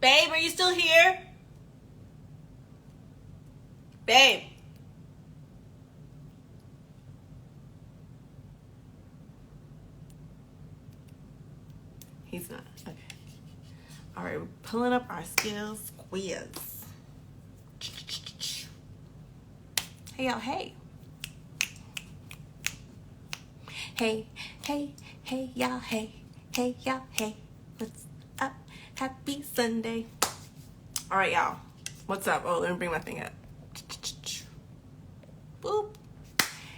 Babe, are you still here? Babe. He's not. Okay. All right, we're pulling up our skills quiz. Hey, y'all, hey. Hey, hey, hey, y'all, hey. Hey, y'all, hey. What's up? Happy Sunday. All right, y'all. What's up? Oh, let me bring my thing up. Boop.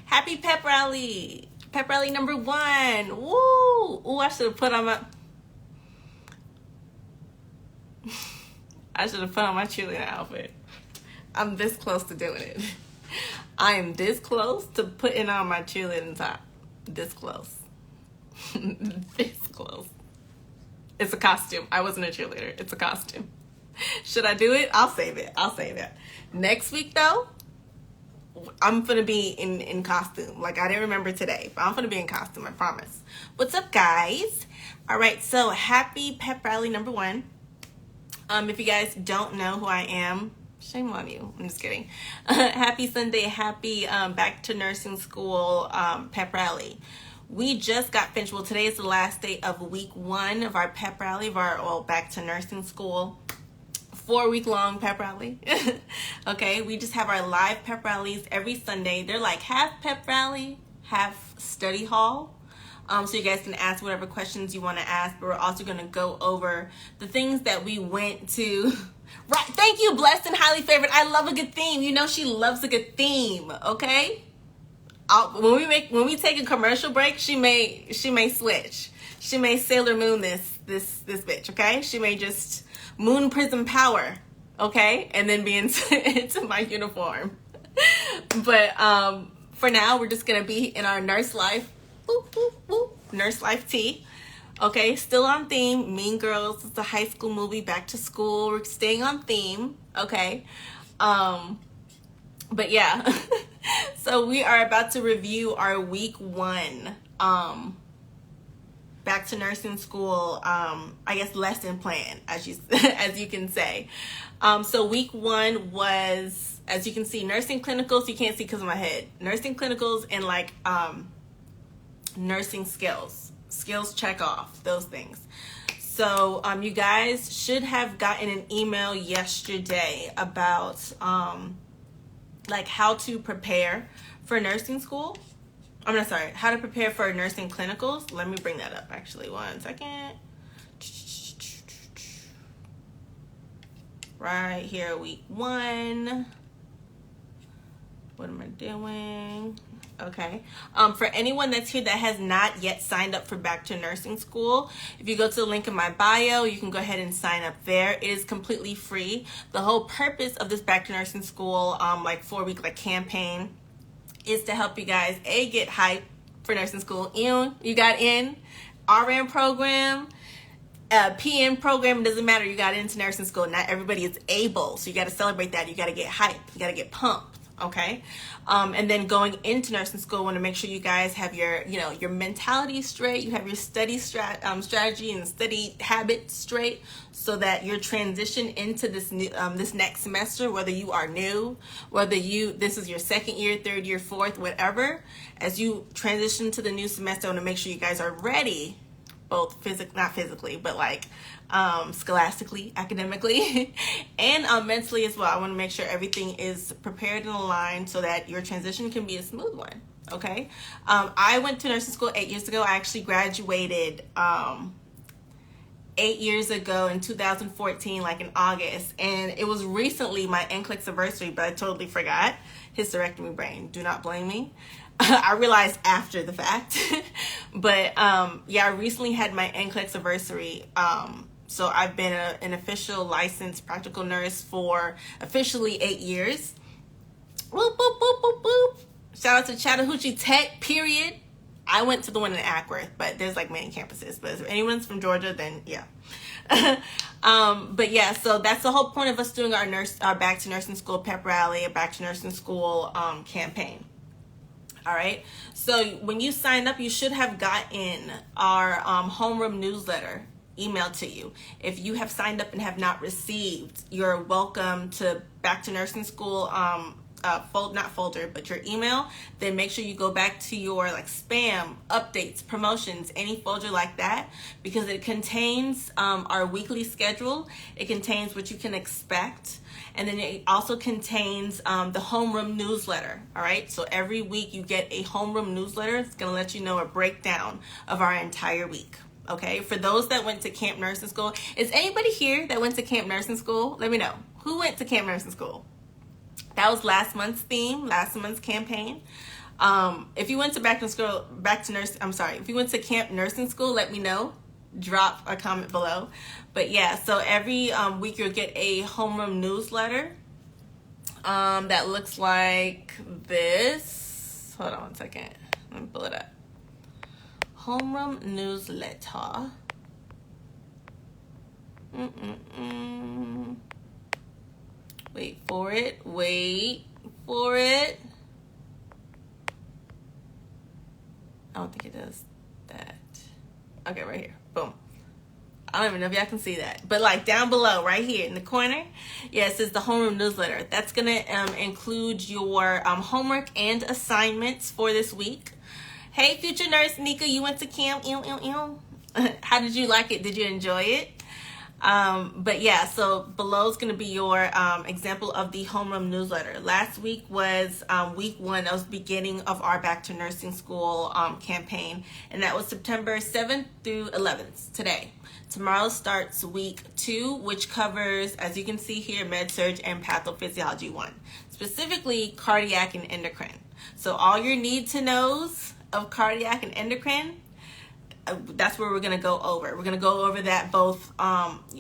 Happy pep rally. Pep rally number 1. Woo. Ooh, I should have put on my... I should have put on my cheerleader outfit. I'm this close to doing it. I am this close to putting on my cheerleading top. This close. This close. It's a costume. I wasn't a cheerleader. It's a costume. Should I do it? I'll save it. I'll save it. Next week, though, I'm gonna be in costume. Like, I didn't remember today, but I'm gonna be in costume, I promise. What's up, guys? All right, so happy pep rally number 1. If you guys don't know who I am, shame on you. I'm just kidding. Happy Sunday. Happy back to nursing school pep rally. We just got finished. Well, today is the last day of week 1 of our pep rally, of our back to nursing school 4-week-long pep rally. Okay, we just have our live pep rallies every Sunday. They're like half pep rally, half study hall. So you guys can ask whatever questions you want to ask, but we're also going to go over the things that we went to. Right. Thank you, blessed and highly favored. I love a good theme. You know she loves a good theme. Okay. When we take a commercial break, she may switch. She may Sailor Moon this bitch. Okay. She may just moon prism power. Okay, and then be into my uniform. But for now, we're just gonna be in our nurse life. Whoop, whoop, whoop. Nurse life tea. Okay, still on theme. Mean Girls. It's a high school movie. Back to school. We're staying on theme. Okay. But yeah. So we are about to review our week 1 back to nursing school, I guess lesson plan, as you can say. So week 1 was, as you can see, nursing clinicals. You can't see because of my head. Nursing clinicals and like nursing skills check off, those things. So you guys should have gotten an email yesterday about like how to prepare for nursing school. I'm sorry, how to prepare for nursing clinicals. Let me bring that up actually, 1 second. Right here, week 1. What am I doing? Okay. For anyone that's here that has not yet signed up for Back to Nursing School, if you go to the link in my bio, you can go ahead and sign up there. It is completely free. The whole purpose of this Back to Nursing School, like 4-week like campaign, is to help you guys get hyped for nursing school. You got in RN program, PN program, doesn't matter. You got into nursing school. Not everybody is able, so you got to celebrate that. You got to get hyped. You got to get pumped. Okay, and then going into nursing school, I want to make sure you guys have your mentality straight. You have your study strategy and study habits straight, so that your transition into this new this next semester, whether you are new, whether this is your 2nd year, 3rd year, 4th, whatever, as you transition to the new semester, I want to make sure you guys are ready, both not physically, but like scholastically, academically, and mentally as well. I want to make sure everything is prepared and aligned so that your transition can be a smooth one. Okay. I went to nursing school 8 years ago. I actually graduated 8 years ago in 2014, like in August, and it was recently my NCLEX anniversary, but I totally forgot. Hysterectomy brain. Do not blame me. I realized after the fact. But yeah, I recently had my NCLEX anniversary. So I've been an official licensed practical nurse for officially 8 years. Whoop, whoop, whoop, whoop, whoop. Shout out to Chattahoochee Tech, period. I went to the one in Acworth, but there's like many campuses. But if anyone's from Georgia, then yeah. But yeah, so that's the whole point of us doing our Back to Nursing School pep rally, a Back to Nursing School campaign. All right. So when you sign up, you should have gotten our homeroom newsletter. emailed to you. If you have signed up and have not received your welcome to Back to Nursing School not folder, but your email, then make sure you go back to your like spam, updates, promotions, any folder like that, because it contains our weekly schedule. It contains what you can expect. And then it also contains the homeroom newsletter. All right. So every week you get a homeroom newsletter. It's going to let you know a breakdown of our entire week. Okay. For those that went to Camp Nursing School, is anybody here that went to Camp Nursing School? Let me know. Who went to Camp Nursing School? That was last month's theme, last month's campaign. If you went to if you went to Camp Nursing School, let me know. Drop a comment below. But yeah, so every week you'll get a homeroom newsletter that looks like this. Hold on one second. Let me pull it up. Homeroom newsletter. Wait for it. I don't think it does that. Okay, right here. Boom. I don't even know if y'all can see that. But like down below, right here in the corner, yeah, it says the homeroom newsletter. That's going to include your homework and assignments for this week. Hey, future nurse Nika, you went to camp. How did you like it? Did you enjoy it? But yeah, so below is going to be your example of the homeroom newsletter. Last week was week 1. That was the beginning of our Back to Nursing School campaign. And that was September 7th through 11th, today. Tomorrow starts week 2, which covers, as you can see here, Med-Surg and Pathophysiology 1. Specifically, cardiac and endocrine. So all your need to knows of cardiac and endocrine, that's where we're going to go over. We're going to go over that both.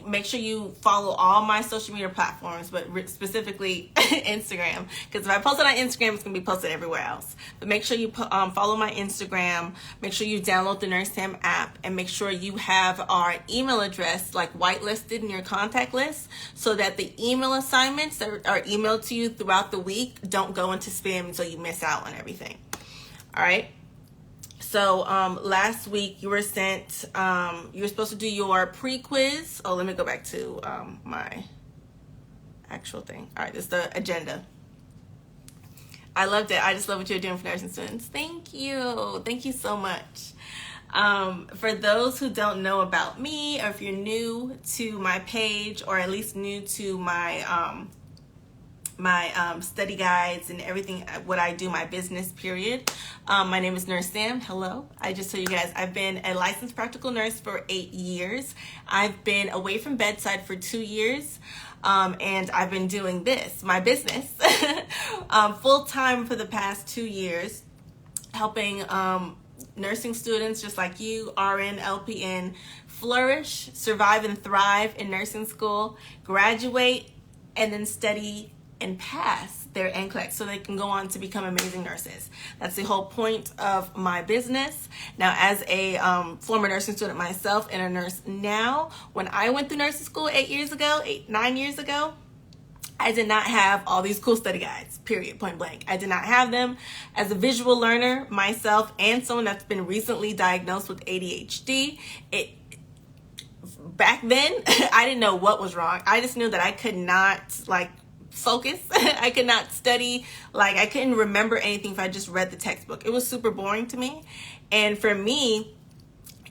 Make sure you follow all my social media platforms, but specifically Instagram. Because if I post it on Instagram, it's going to be posted everywhere else. But make sure you follow my Instagram. Make sure you download the NurseSam app. And make sure you have our email address like whitelisted in your contact list, so that the email assignments that are emailed to you throughout the week don't go into spam until you miss out on everything. All right. So last week you were sent, you were supposed to do your pre-quiz. Oh, let me go back to my actual thing. All right, this is the agenda. I loved it. I just love what you're doing for nursing students. Thank you. Thank you so much. For those who don't know about me, or if you're new to my page, or at least new to my study guides and everything, what I do, my business period. My name is Nurse Sam. Hello. I just told you guys I've been a licensed practical nurse for 8 years. I've been away from bedside for 2 years. And I've been doing this, my business, full time for the past 2 years, helping nursing students just like you, RN, LPN, flourish, survive, and thrive in nursing school, graduate, and then study and pass their NCLEX so they can go on to become amazing nurses. That's the whole point of my business. Now, as a former nursing student myself and a nurse now, when I went through nursing school 9 years ago, I did not have all these cool study guides, period, point blank. I did not have them. As a visual learner myself, and someone that's been recently diagnosed with ADHD, back then, I didn't know what was wrong. I just knew that I could not focus. I could not study. I couldn't remember anything if I just read the textbook. It was super boring to me. And for me,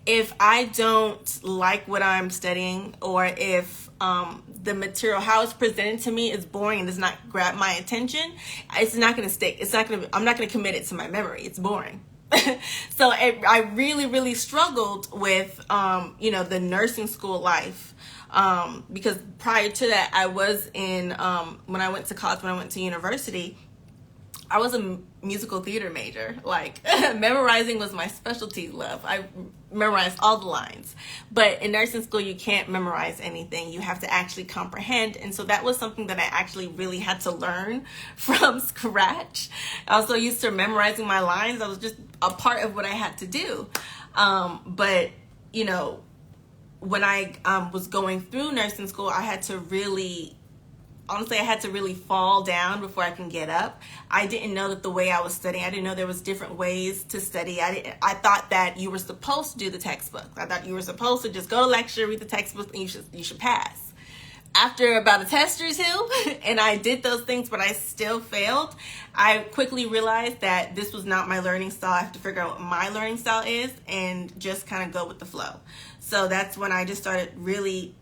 if I don't like what I'm studying, or if the material, how it's presented to me, is boring and does not grab my attention, it's not going to stick. I'm not going to commit it to my memory. It's boring. So I really, really struggled with, the nursing school life. Because prior to that, I was in, when I went to college, when I went to university, I was a musical theater major. Memorizing was my specialty, love. I memorized all the lines. But in nursing school, you can't memorize anything. You have to actually comprehend. And so that was something that I actually really had to learn from scratch. I was so used to memorizing my lines. That was just a part of what I had to do. But when I was going through nursing school, I had to really honestly, I had to really fall down before I can get up. I didn't know that the way I was studying, I didn't know there was different ways to study. I thought that you were supposed to do the textbook. I thought you were supposed to just go to lecture, read the textbook, and you should pass. After about a test or two, and I did those things, but I still failed, I quickly realized that this was not my learning style. I have to figure out what my learning style is and just kind of go with the flow. So that's when I just started really,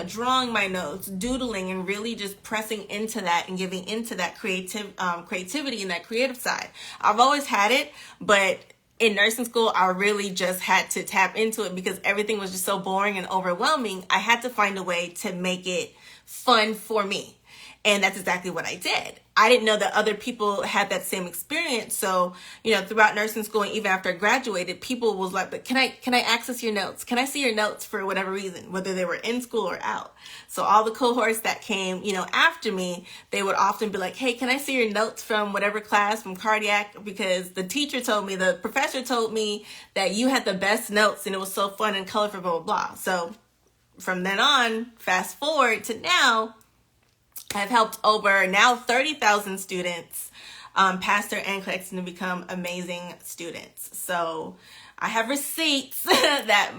drawing my notes, doodling, and really just pressing into that and giving into that creativity and that creative side. I've always had it, but in nursing school, I really just had to tap into it because everything was just so boring and overwhelming. I had to find a way to make it fun for me. And that's exactly what I did. I didn't know that other people had that same experience. So, throughout nursing school and even after I graduated, people was like, but can I access your notes? Can I see your notes for whatever reason, whether they were in school or out? So all the cohorts that came, after me, they would often be like, hey, can I see your notes from whatever class, from cardiac? Because the professor told me that you had the best notes and it was so fun and colorful, blah, blah, blah. So from then on, fast forward to now, I've helped over now 30,000 students pass their NCLEX and become amazing students. So I have receipts that,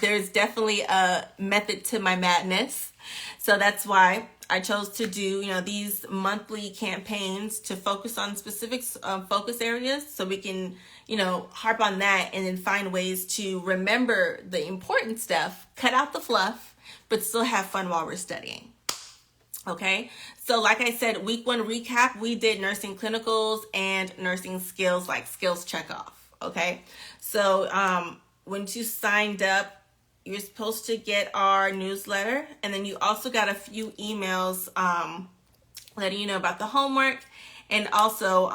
there's definitely a method to my madness. So that's why I chose to do, these monthly campaigns to focus on specific focus areas so we can, harp on that and then find ways to remember the important stuff, cut out the fluff, but still have fun while we're studying. Okay, so like I said, week 1 recap, we did nursing clinicals and nursing skills, like skills checkoff. Okay, so once you signed up, you're supposed to get our newsletter, and then you also got a few emails letting you know about the homework, and also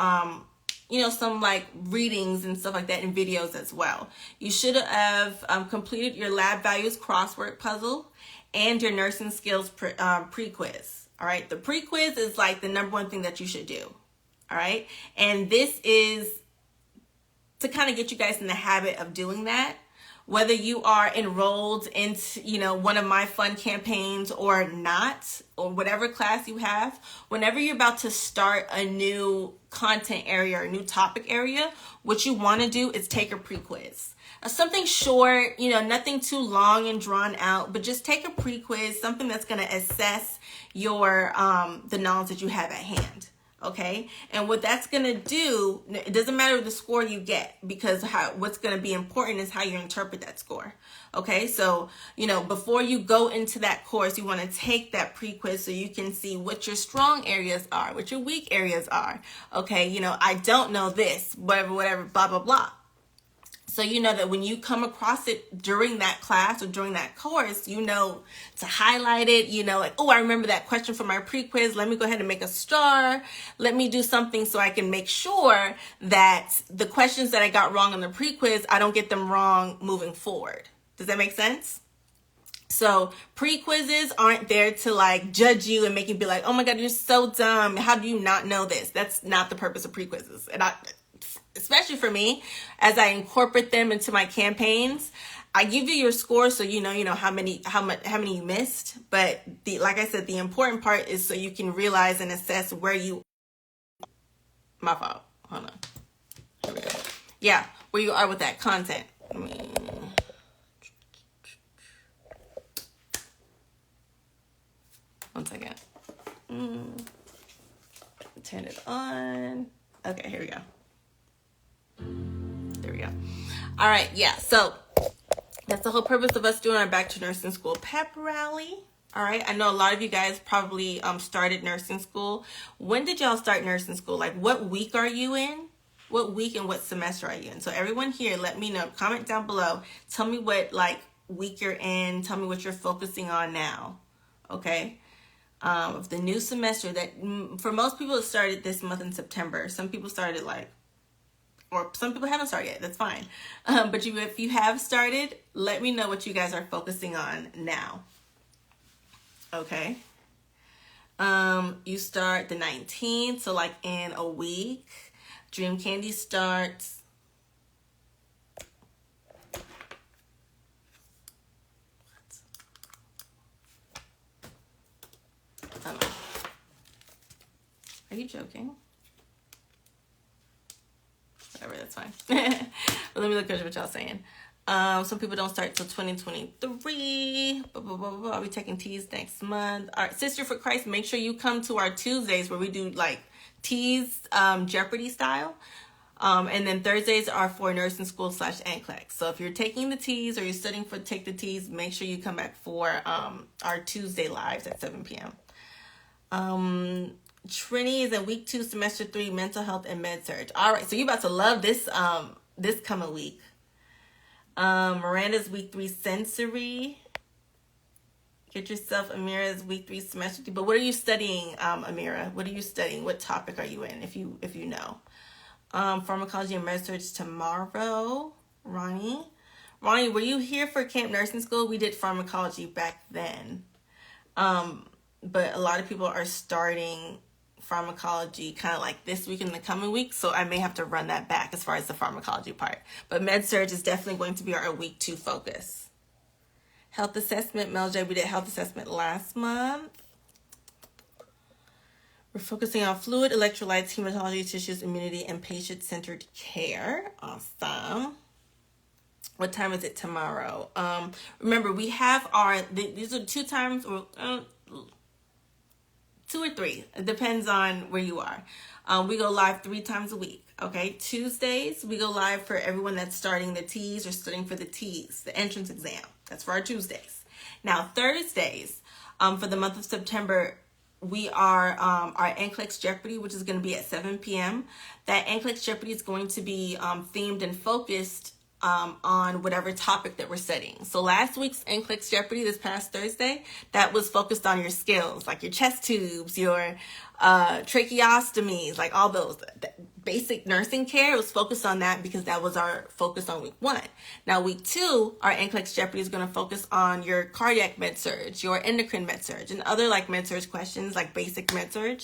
some like readings and stuff like that, and videos as well. You should have completed your lab values crossword puzzle and your nursing skills pre-quiz. All right, the pre-quiz is like the number one thing that you should do. All right, and this is to kind of get you guys in the habit of doing that, whether you are enrolled into one of my fun campaigns or not, or whatever class you have. Whenever you're about to start a new content area or a new topic area, what you want to do is take a pre-quiz. Something short, nothing too long and drawn out, but just take a pre-quiz, something that's going to assess your the knowledge that you have at hand. Okay, and what that's going to do, it doesn't matter the score you get, because what's going to be important is how you interpret that score. Okay, so before you go into that course, you want to take that pre-quiz so you can see what your strong areas are, what your weak areas are. Okay, I don't know this, whatever, blah blah blah. So that when you come across it during that class or during that course, to highlight it, like, oh, I remember that question from my pre-quiz. Let me go ahead and make a star. Let me do something so I can make sure that the questions that I got wrong in the pre-quiz, I don't get them wrong moving forward. Does that make sense? So pre-quizzes aren't there to like judge you and make you be like, oh my God, you're so dumb. How do you not know this? That's not the purpose of pre-quizzes. And especially for me, as I incorporate them into my campaigns, I give you your score so you know how many you missed. But like I said, the important part is so you can realize and assess where you. My fault. Hold on. Here we go. Yeah, where you are with that content. One second. Turn it on. Okay, here we go. There we go. All right, yeah, so that's the whole purpose of us doing our Back to Nursing School pep rally. All right, I know a lot of you guys probably started nursing school. When did y'all start nursing school? Like, what week are you in? What week and what semester are you in? So everyone here, let me know. Comment down below. Tell me what week you're in. Tell me what you're focusing on now. Okay. Of the new semester that for most people it started this month in September. Some people started or some people haven't started yet. That's fine. But if you have started, let me know what you guys are focusing on now. Okay. You start the 19th, so in a week. Dream Candy starts Are you joking? Whatever, that's fine. But let me look at what y'all saying. Some people don't start till 2023. I'll be taking teas next month. All right, Sister for Christ, make sure you come to our Tuesdays where we do like teas, Jeopardy style. And then Thursdays are for nursing school / NCLEX. So if you're taking the teas or you're studying for take the teas, make sure you come back for our Tuesday lives at 7 p.m. Trini is in week 2, semester 3, mental health and med surg. All right, so you're about to love this this coming week. Miranda's week 3 sensory. Get yourself Amira's week 3 semester 3. But what are you studying, Amira? What are you studying? What topic are you in? If you know. Pharmacology and med surg tomorrow. Ronnie, were you here for camp nursing school? We did pharmacology back then. But a lot of people are starting pharmacology kind of like this week and the coming week, so I may have to run that back as far as the pharmacology part. But med surg is definitely going to be our week 2 focus. Health assessment, Mel J, we did health assessment last month. We're focusing on fluid, electrolytes, hematology, tissues, immunity, and patient-centered care. Awesome. What time is it tomorrow? Remember, we have these are 2 times, or 2 or 3. It depends on where you are. We go live 3 times a week. Okay, Tuesdays, we go live for everyone that's starting the T's or studying for the T's, the entrance exam. That's for our Tuesdays. Now, Thursdays, for the month of September, we are our NCLEX Jeopardy, which is going to be at 7 p.m. That NCLEX Jeopardy is going to be themed and focused on whatever topic that we're studying. So last week's NCLEX Jeopardy, this past Thursday, that was focused on your skills, like your chest tubes, your tracheostomies, like all those basic nursing care. Was focused on that because that was our focus on week 1. Now week 2, our NCLEX Jeopardy is going to focus on your cardiac med surg, your endocrine med surg, and other like med surg questions, like basic med surg.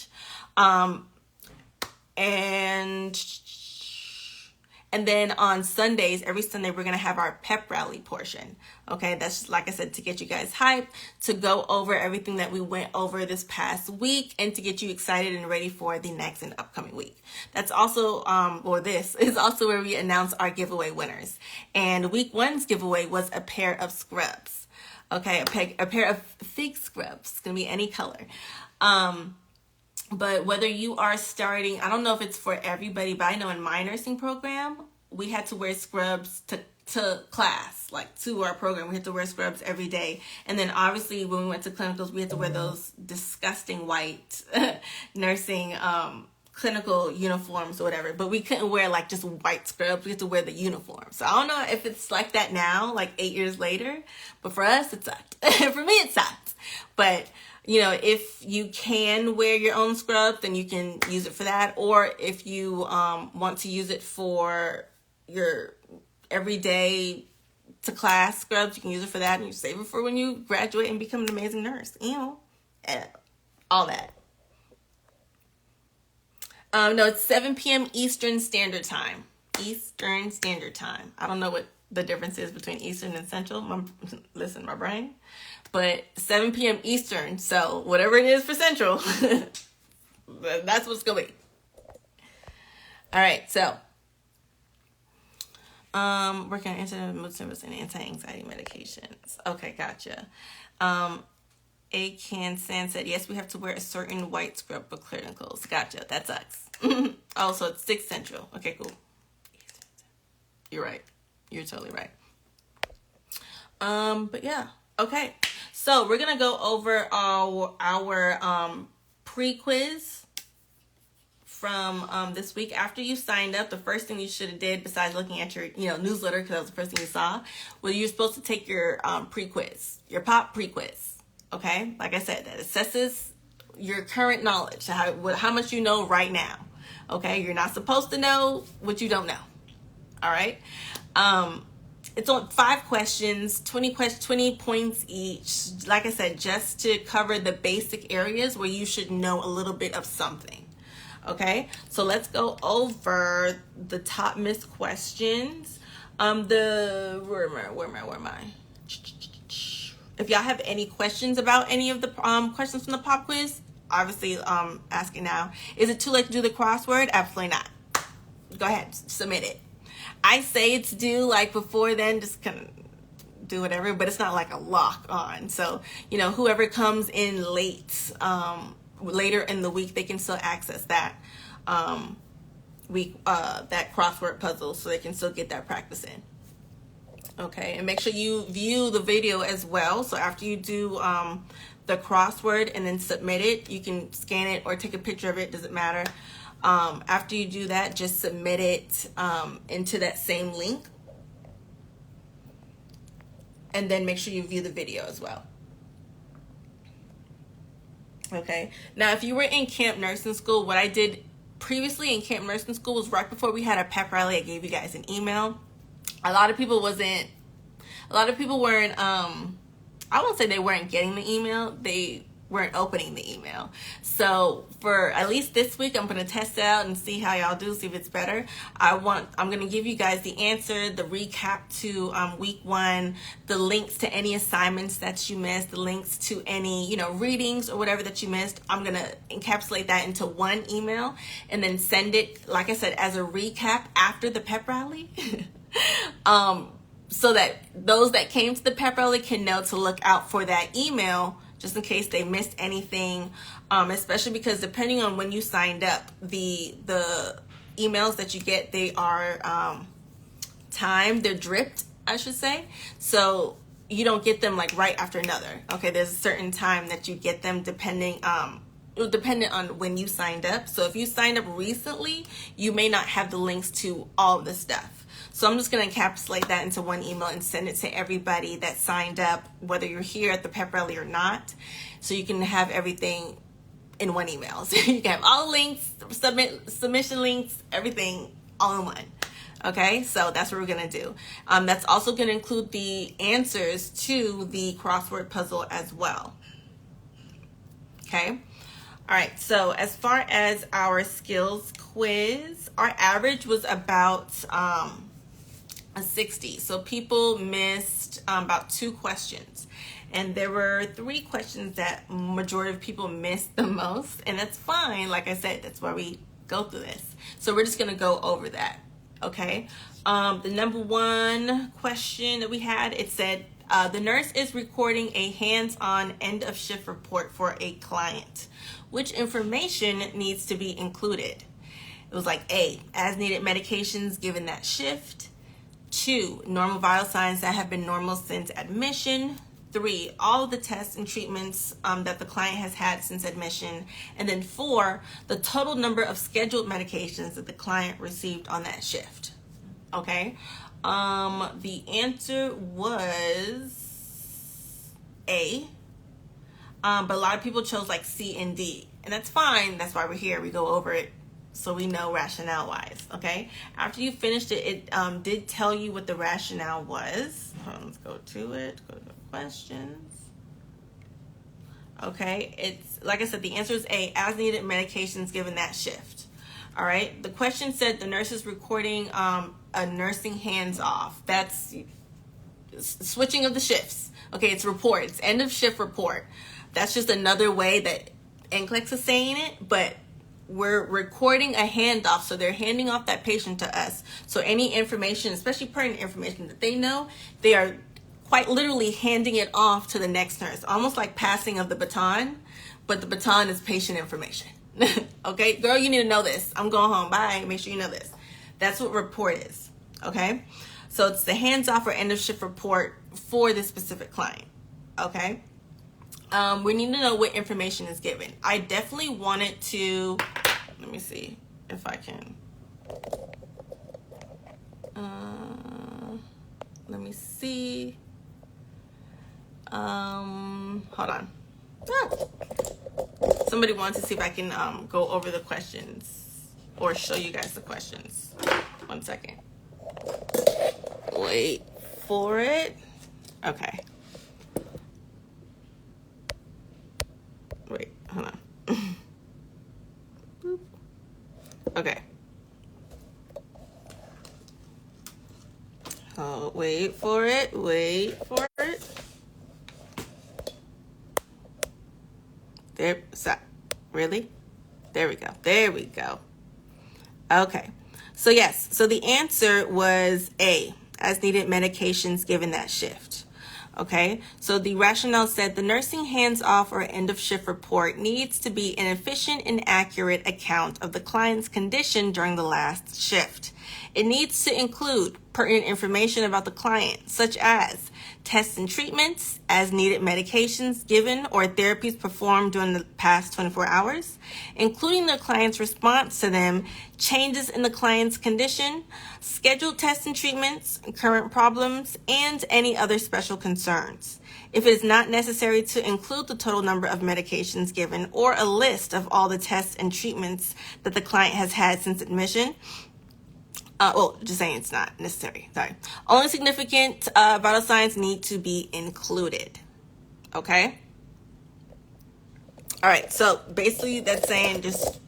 And then on Sundays, every Sunday, we're going to have our pep rally portion. Okay, that's, like I said, to get you guys hyped, to go over everything that we went over this past week, and to get you excited and ready for the next and upcoming week. That's also, this is also where we announce our giveaway winners. And week 1's giveaway was a pair of scrubs. Okay, a pair of fig scrubs. It's going to be any color. But whether you are starting, I don't know if it's for everybody, but I know in my nursing program, we had to wear scrubs to class, like to our program. We had to wear scrubs every day. And then obviously when we went to clinicals, we had to wear those disgusting white nursing clinical uniforms or whatever. But we couldn't wear like just white scrubs. We had to wear the uniform. So I don't know if it's like that now, like 8 years later. But for us, it sucked. For me, it sucked. But you know, if you can wear your own scrub, then you can use it for that. Or if you want to use it for your everyday to class scrubs, you can use it for that. And you save it for when you graduate and become an amazing nurse. You know, all that. No, it's 7 p.m. Eastern Standard Time. Eastern Standard Time. I don't know what the difference is between Eastern and Central. My brain. But 7 p.m. Eastern, so whatever it is for Central, that's what's going to be. All right, so working on anti-mood service and anti-anxiety medications. Okay, gotcha. A.Can San said, yes, we have to wear a certain white scrub for clinicals. Gotcha, that sucks. Oh, so it's 6 Central. Okay, cool. You're right. You're totally right. But yeah, okay. So we're going to go over our pre-quiz from this week. After you signed up, the first thing you should have did, besides looking at your newsletter, because that was the first thing you saw, was you're supposed to take your pre-quiz, your POP pre-quiz. Okay? Like I said, that assesses your current knowledge, how much you know right now. Okay? You're not supposed to know what you don't know. All right? It's on 5 questions, 20 points each. Like I said, just to cover the basic areas where you should know a little bit of something. Okay, so let's go over the top missed questions. Where am I? If y'all have any questions about any of the questions from the pop quiz, obviously asking now, is it too late to do the crossword? Absolutely not. Go ahead, submit it. I say it's due like before then, just kind of do whatever, but it's not like a lock on. So, you know, whoever comes in late, later in the week, they can still access that that crossword puzzle, so they can still get that practice in. Okay, and make sure you view the video as well. So after you do the crossword and then submit it, you can scan it or take a picture of it, doesn't matter. After you do that, just submit it into that same link, and then make sure you view the video as well. Okay, now if you were in Camp Nursing School, what I did previously in Camp Nursing School was right before we had a pep rally, I gave you guys an email. A lot of people weren't, I won't say they weren't getting the email, they weren't opening the email. So for at least this week, I'm going to test it out and see how y'all do, see if it's better. I'm going to give you guys the answer, the recap to week 1, the links to any assignments that you missed, the links to any, you know, readings or whatever that you missed. I'm going to encapsulate that into one email and then send it, like I said, as a recap after the pep rally. So that those that came to the pep rally can know to look out for that email, just in case they missed anything, especially because depending on when you signed up, the emails that you get, they are timed, they're dripped, I should say. So you don't get them like right after another. Okay, there's a certain time that you get them dependent on when you signed up. So if you signed up recently, you may not have the links to all of the stuff. So I'm just going to encapsulate that into one email and send it to everybody that signed up, whether you're here at the pep rally or not. So you can have everything in one email. So you can have all links, submission links, everything all in one. Okay, so that's what we're going to do. That's also going to include the answers to the crossword puzzle as well. Okay. All right, so as far as our skills quiz, our average was about a 60. So people missed about 2 questions. And there were 3 questions that majority of people missed the most. And that's fine. Like I said, that's why we go through this. So we're just going to go over that. Okay. The number 1 question that we had, it said, the nurse is recording a hands-on end of shift report for a client. Which information needs to be included? It was like A, as needed medications given that shift. 2, normal vital signs that have been normal since admission. 3, all of the tests and treatments that the client has had since admission. And then 4, the total number of scheduled medications that the client received on that shift. Okay. The answer was A. But a lot of people chose like C and D. And that's fine. That's why we're here. We go over it so we know rationale-wise. Okay. After you finished it, it did tell you what the rationale was. Let's go to it. Go to the questions. Okay. It's, like I said, the answer is A, as needed medications given that shift. All right. The question said the nurse is recording a nursing hands-off. That's switching of the shifts. Okay. It's report. It's end of shift report. That's just another way that NCLEX is saying it, but we're recording a handoff, so they're handing off that patient to us. So any information, especially pertinent information that they know, they are quite literally handing it off to the next nurse, almost like passing of the baton, but the baton is patient information. Okay, girl, you need to know this. I'm going home. Bye. Make sure you know this. That's what report is. Okay, so it's the hands-off or end of shift report for this specific client. Okay. We need to know what information is given. I definitely wanted to, let me see if I can. Let me see. Hold on. Somebody wants to see if I can go over the questions or show you guys the questions. 1 second. Wait for it. Okay. Wait, hold on. Okay. Oh, wait for it. Wait for it. There, stop. Really? There we go. There we go. Okay. So yes, so the answer was A, as needed medications given that shift. Okay, so the rationale said the nursing hands-off or end-of-shift report needs to be an efficient and accurate account of the client's condition during the last shift. It needs to include pertinent information about the client, such as tests and treatments, as needed medications given or therapies performed during the past 24 hours, including the client's response to them, changes in the client's condition, scheduled tests and treatments, current problems, and any other special concerns. If it is not necessary to include the total number of medications given or a list of all the tests and treatments that the client has had since admission, just saying it's not necessary. Sorry. Only significant vital signs need to be included. Okay? All right. So basically that's saying just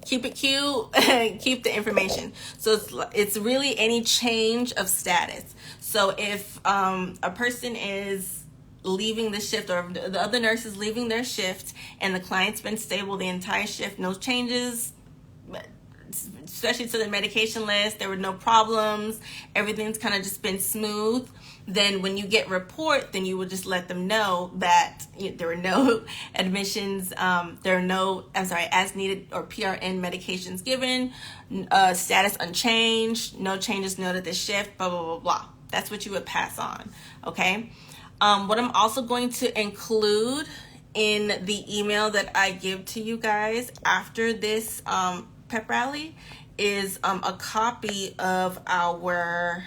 keep it cute and keep the information. So it's really any change of status. So if a person is leaving the shift or the other nurse is leaving their shift and the client's been stable the entire shift, no changes, especially to the medication list, there were no problems, everything's kind of just been smooth, then when you get report, then you would just let them know that there were no admissions, there are no, as needed or PRN medications given, status unchanged, no changes noted this shift, blah, blah, blah, blah. That's what you would pass on, okay? What I'm also going to include in the email that I give to you guys after this pep rally is a copy of our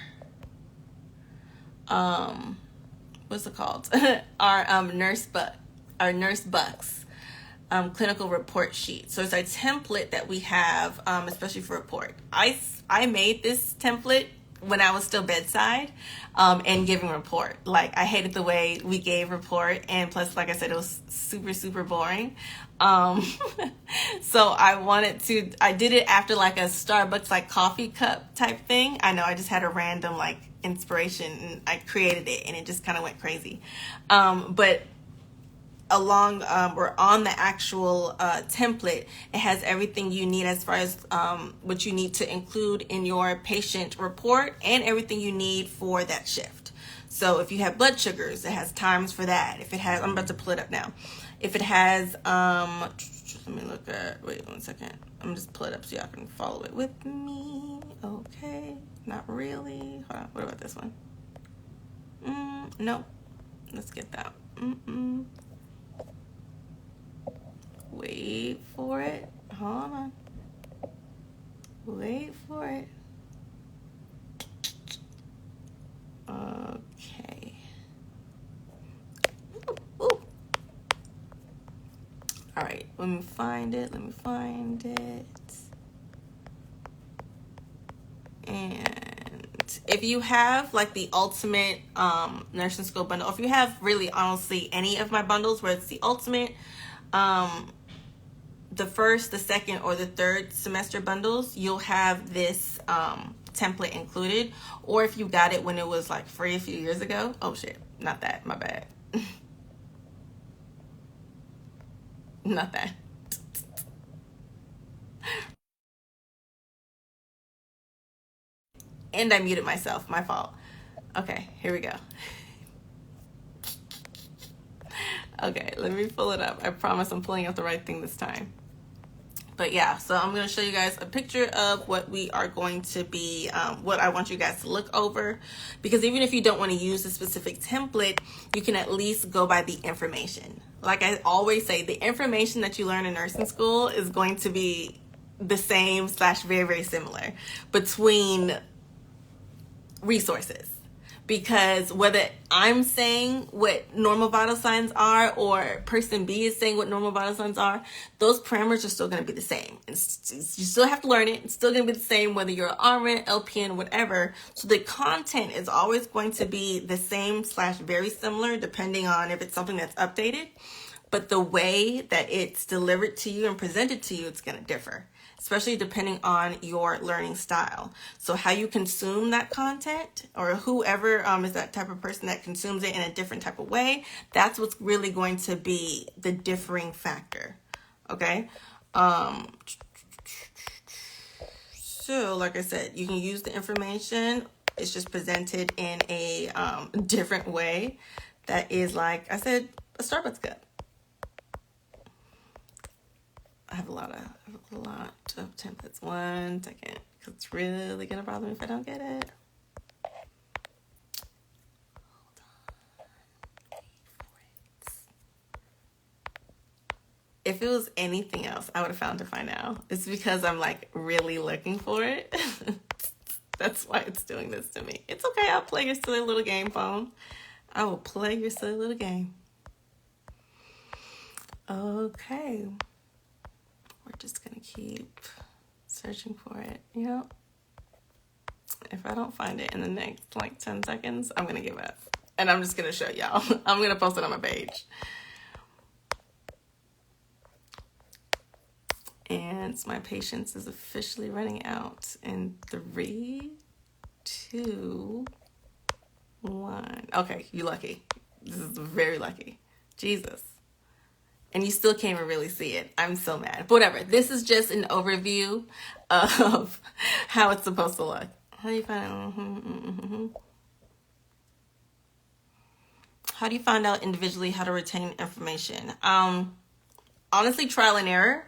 what's it called? Our nurse bucks clinical report sheet. So it's a template that we have, especially for report. I made this template when I was still bedside and giving report. Like, I hated the way we gave report, and plus, like I said, it was super, super boring. So I did it after like a Starbucks like coffee cup type thing. I know I just had a random like inspiration and I created it and it just kind of went crazy. But along or on the actual template, it has everything you need as far as what you need to include in your patient report and everything you need for that shift. So if you have blood sugars, it has times for that. If it has, I'm about to pull it up now. If it has, let me look at, wait 1 second. I'm just pull it up so y'all can follow it with me. Okay, not really. Hold on, what about this one? No, let's get that. Wait for it. Hold on. Wait for it. Okay. Ooh. All right, let me find it. And if you have like the ultimate nursing school bundle, if you have really honestly any of my bundles where it's the ultimate, the first, the second, or the third semester bundles, you'll have this template included. Or if you got it when it was like free a few years ago, oh shit, not that, my bad. Not that. And I muted myself, my fault. Okay, here we go. Okay, let me pull it up. I promise I'm pulling up the right thing this time. But yeah, so I'm going to show you guys a picture of what we are going to be, what I want you guys to look over. Because even if you don't want to use a specific template, you can at least go by the information. Like I always say, the information that you learn in nursing school is going to be the same / very, very similar between resources. Because whether I'm saying what normal vital signs are or person B is saying what normal vital signs are, those parameters are still going to be the same. You still have to learn it. It's still going to be the same whether you're an RN, LPN, whatever. So the content is always going to be the same / very similar depending on if it's something that's updated. But the way that it's delivered to you and presented to you, it's going to differ, especially depending on your learning style. So how you consume that content, or whoever is that type of person that consumes it in a different type of way, that's what's really going to be the differing factor. Okay. So like I said, you can use the information. It's just presented in a different way. That is, like I said, a Starbucks cup. I have a lot of templates. 1 second, because it's really gonna bother me if I don't get it. If it was anything else, I would have found it by now. It's because I'm like really looking for it. That's why it's doing this to me. It's okay. I'll play your silly little game, phone. I will play your silly little game. Okay. We're just going to keep searching for it. Yep. If I don't find it in the next like 10 seconds, I'm going to give up. And I'm just going to show y'all. I'm going to post it on my page. And my patience is officially running out in 3, 2, 1. Okay, you lucky. This is very lucky. Jesus. And you still can't even really see it. I'm so mad. But whatever. This is just an overview of how it's supposed to look. How do you find How do you find out individually how to retain information? Honestly, trial and error.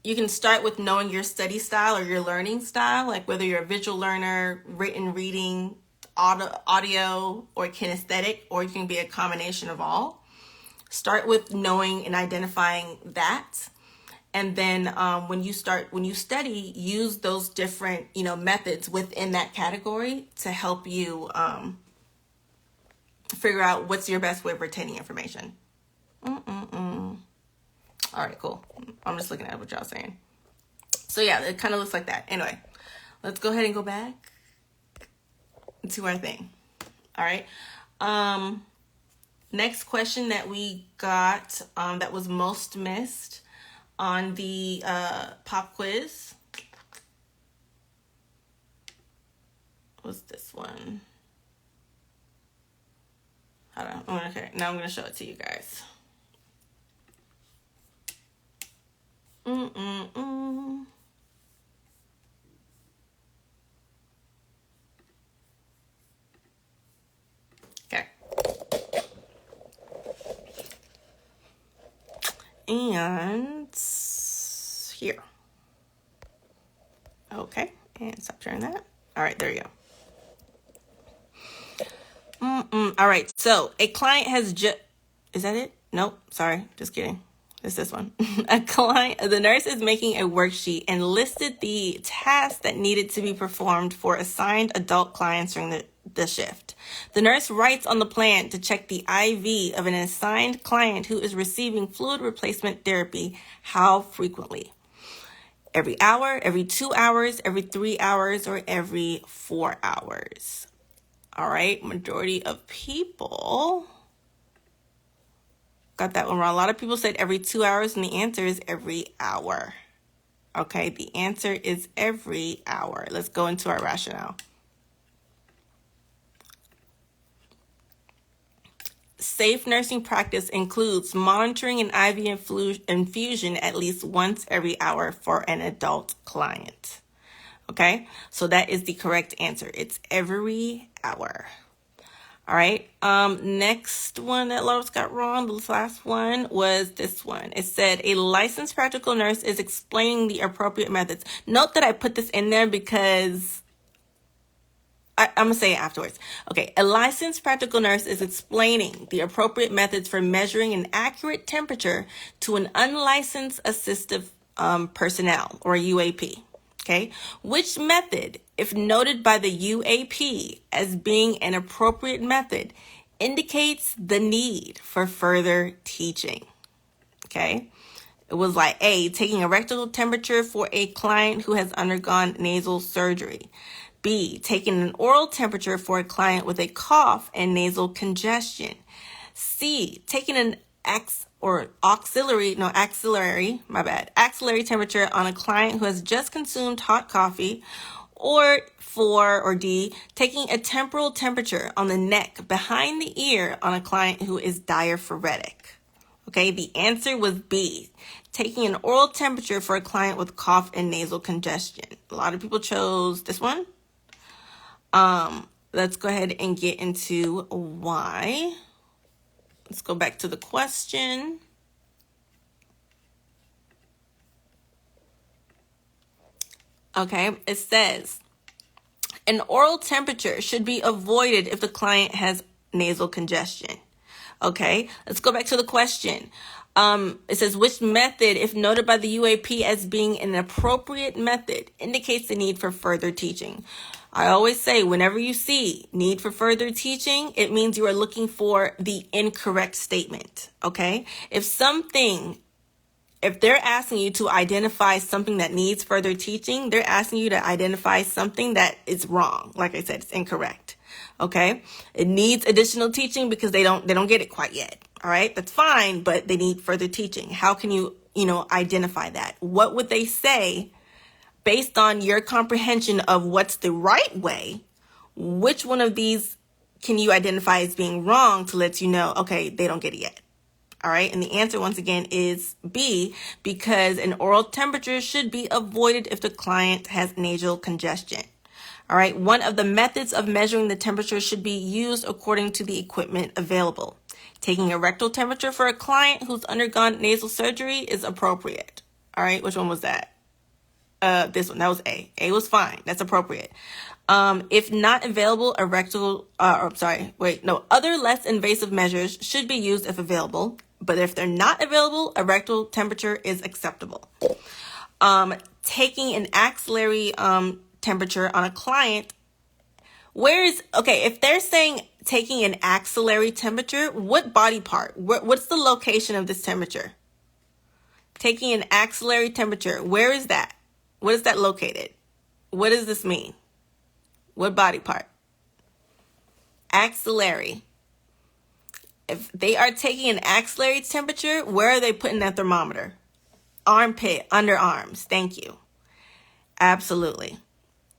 You can start with knowing your study style or your learning style, like whether you're a visual learner, written, reading, audio, or kinesthetic, or you can be a combination of all. Start with knowing and identifying that. And then when you study, use those different, methods within that category to help you figure out what's your best way of retaining information. All right, cool. I'm just looking at what y'all saying. So yeah, it kind of looks like that. Anyway, let's go ahead and go back to our thing. All right. Next question that we got that was most missed on the pop quiz was this one. Hold on. Okay, now I'm going to show it to you guys. Okay. And here. Okay, and stop sharing that. All right, there you go. All right, so a client has just... Is that it? Nope, sorry, just kidding. It's this one. The nurse is making a worksheet and listed the tasks that needed to be performed for assigned adult clients during the shift. The nurse writes on the plan to check the IV of an assigned client who is receiving fluid replacement therapy how frequently? Every hour, every 2 hours, every 3 hours, or every 4 hours. All right, majority of people got that one wrong. A lot of people said every 2 hours, and the answer is every hour. Okay, the answer is every hour. Let's go into our rationale. Safe nursing practice includes monitoring an IV infusion at least once every hour for an adult client. Okay, so that is the correct answer. It's every hour. All right. Next one that Lois got wrong, the last one, was this one. It said a licensed practical nurse is explaining the appropriate methods. Note that I put this in there because I'm going to say it afterwards. Okay. A licensed practical nurse is explaining the appropriate methods for measuring an accurate temperature to an unlicensed assistive personnel, or UAP. Okay, which method, if noted by the UAP as being an appropriate method, indicates the need for further teaching? Okay, it was like A, taking a rectal temperature for a client who has undergone nasal surgery. B, taking an oral temperature for a client with a cough and nasal congestion. C, taking an axillary temperature on a client who has just consumed hot coffee, or D, taking a temporal temperature on the neck behind the ear on a client who is diaphoretic. Okay, the answer was B, taking an oral temperature for a client with cough and nasal congestion. A lot of people chose this one. Let's go ahead and get into why. Let's go back to the question. Okay, it says, an oral temperature should be avoided if the client has nasal congestion. Okay, let's go back to the question. It says, which method, if noted by the UAP as being an appropriate method, indicates the need for further teaching? I always say, whenever you see need for further teaching, it means you are looking for the incorrect statement. Okay, if they're asking you to identify something that needs further teaching, they're asking you to identify something that is wrong. Like I said, it's incorrect. Okay, it needs additional teaching because they don't get it quite yet. All right, that's fine, but they need further teaching. How can you identify that? What would they say based on your comprehension of what's the right way? Which one of these can you identify as being wrong to let you know, okay, they don't get it yet? All right, and the answer once again is B, because an oral temperature should be avoided if the client has nasal congestion. All right, one of the methods of measuring the temperature should be used according to the equipment available. Taking a rectal temperature for a client who's undergone nasal surgery is appropriate. All right, which one was that? This one, that was A. A was fine, that's appropriate. If not available, other less invasive measures should be used if available. But if they're not available, a rectal temperature is acceptable. Taking an axillary temperature on a client, if they're saying taking an axillary temperature, what body part? What's the location of this temperature? Taking an axillary temperature, where is that? What is that located? What does this mean? What body part? Axillary. If they are taking an axillary temperature, where are they putting that thermometer? Armpit, underarms. Thank you. Absolutely.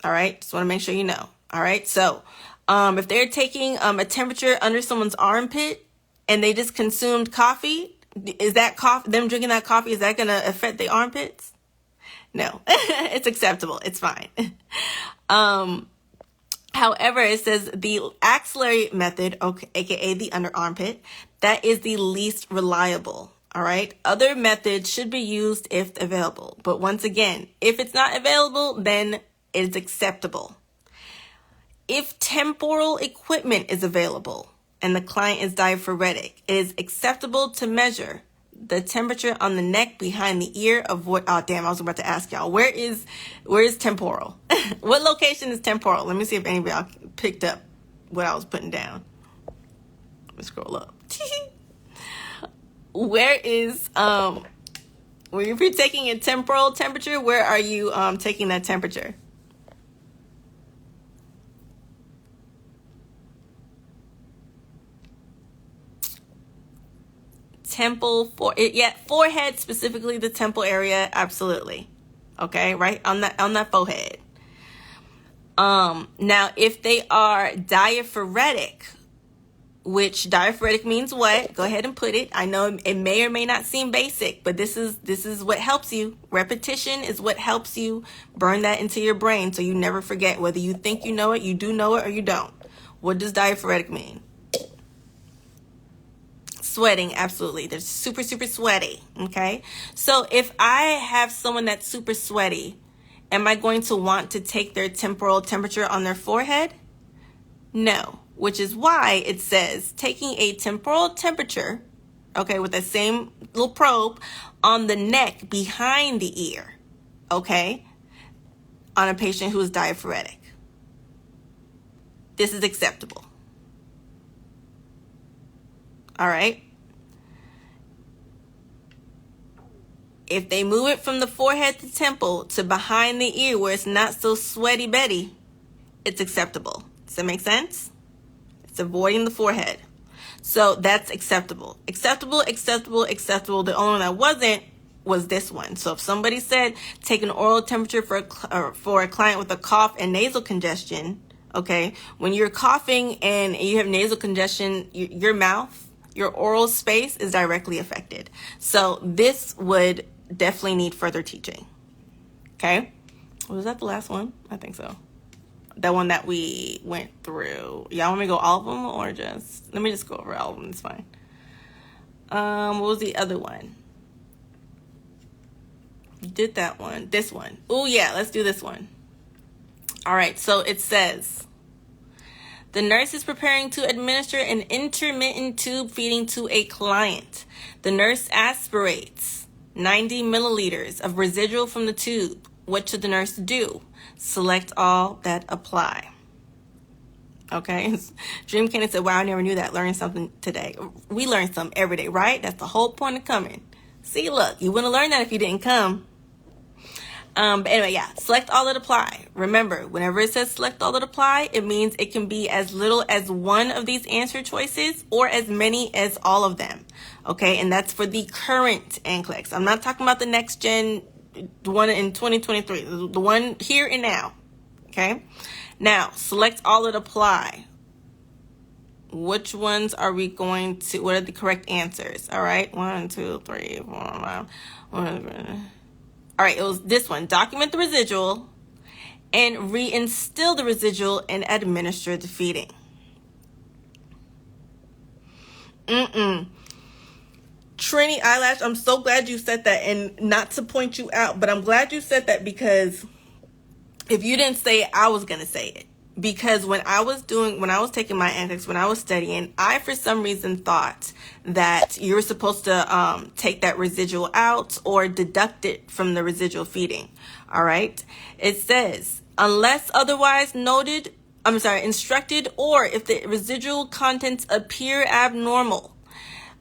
All right. Just want to make sure you know. All right. So, if they're taking a temperature under someone's armpit and they just consumed coffee, is that them drinking that coffee, is that going to affect the armpits? No, it's acceptable. It's fine. However, it says the axillary method, aka the under armpit, that is the least reliable. All right. Other methods should be used if available. But once again, if it's not available, then it's acceptable. If temporal equipment is available and the client is diaphoretic, it is acceptable to measure the temperature on the neck behind the ear of what, I was about to ask y'all, where is temporal? What location is temporal? Let me see if anybody picked up what I was putting down. Let me scroll up. Where is, if you're taking a temporal temperature, where are you taking that temperature? Forehead, specifically the temple area, absolutely. Okay, right on that forehead. Now if they are diaphoretic, which diaphoretic means what? Go ahead and put it. I know it may or may not seem basic, but this is what helps you. Repetition is what helps you burn that into your brain so you never forget, whether you think you know it, you do know it, or you don't. What does diaphoretic mean? Sweating, absolutely. They're super, super sweaty. Okay. So if I have someone that's super sweaty, am I going to want to take their temporal temperature on their forehead? No, which is why it says taking a temporal temperature, okay, with the same little probe on the neck behind the ear, okay, on a patient who is diaphoretic. This is acceptable. All right. If they move it from the forehead to temple to behind the ear where it's not so sweaty Betty, it's acceptable. Does that make sense? It's avoiding the forehead. So that's acceptable. Acceptable. The only one that wasn't was this one. So if somebody said take an oral temperature for a client with a cough and nasal congestion, okay, when you're coughing and you have nasal congestion, your mouth, Your oral space is directly affected. So this would definitely need further teaching. Okay? Was that the last one? I think so. The one that we went through. Y'all want me to go all of them or just... Let me just go over all of them. It's fine. What was the other one? You did that one. This one. Oh, yeah. Let's do this one. All right. So it says... The nurse is preparing to administer an intermittent tube feeding to a client. The nurse aspirates 90 milliliters of residual from the tube. What should the nurse do? Select all that apply. Okay. Dream Candy said, wow, I never knew that. Learning something today. We learn something every day, right? That's the whole point of coming. See, look, you wouldn't have learned that if you didn't come. But anyway, yeah, select all that apply. Remember, whenever it says select all that apply, it means it can be as little as one of these answer choices or as many as all of them. Okay, and that's for the current NCLEX. I'm not talking about the next gen, the one in 2023, the one here and now. Okay, now select all that apply. Which ones are we going to, what are the correct answers? All right, 1, 2, 3, 4, 5, 1. All right, it was this one. Document the residual and reinstill the residual and administer the feeding. Trini Eyelash, I'm so glad you said that, and not to point you out, but I'm glad you said that because if you didn't say it, I was going to say it. Because when I was taking my NCLEX, when I was studying, I, for some reason, thought that you were supposed to take that residual out or deduct it from the residual feeding. All right. It says, unless otherwise instructed, or if the residual contents appear abnormal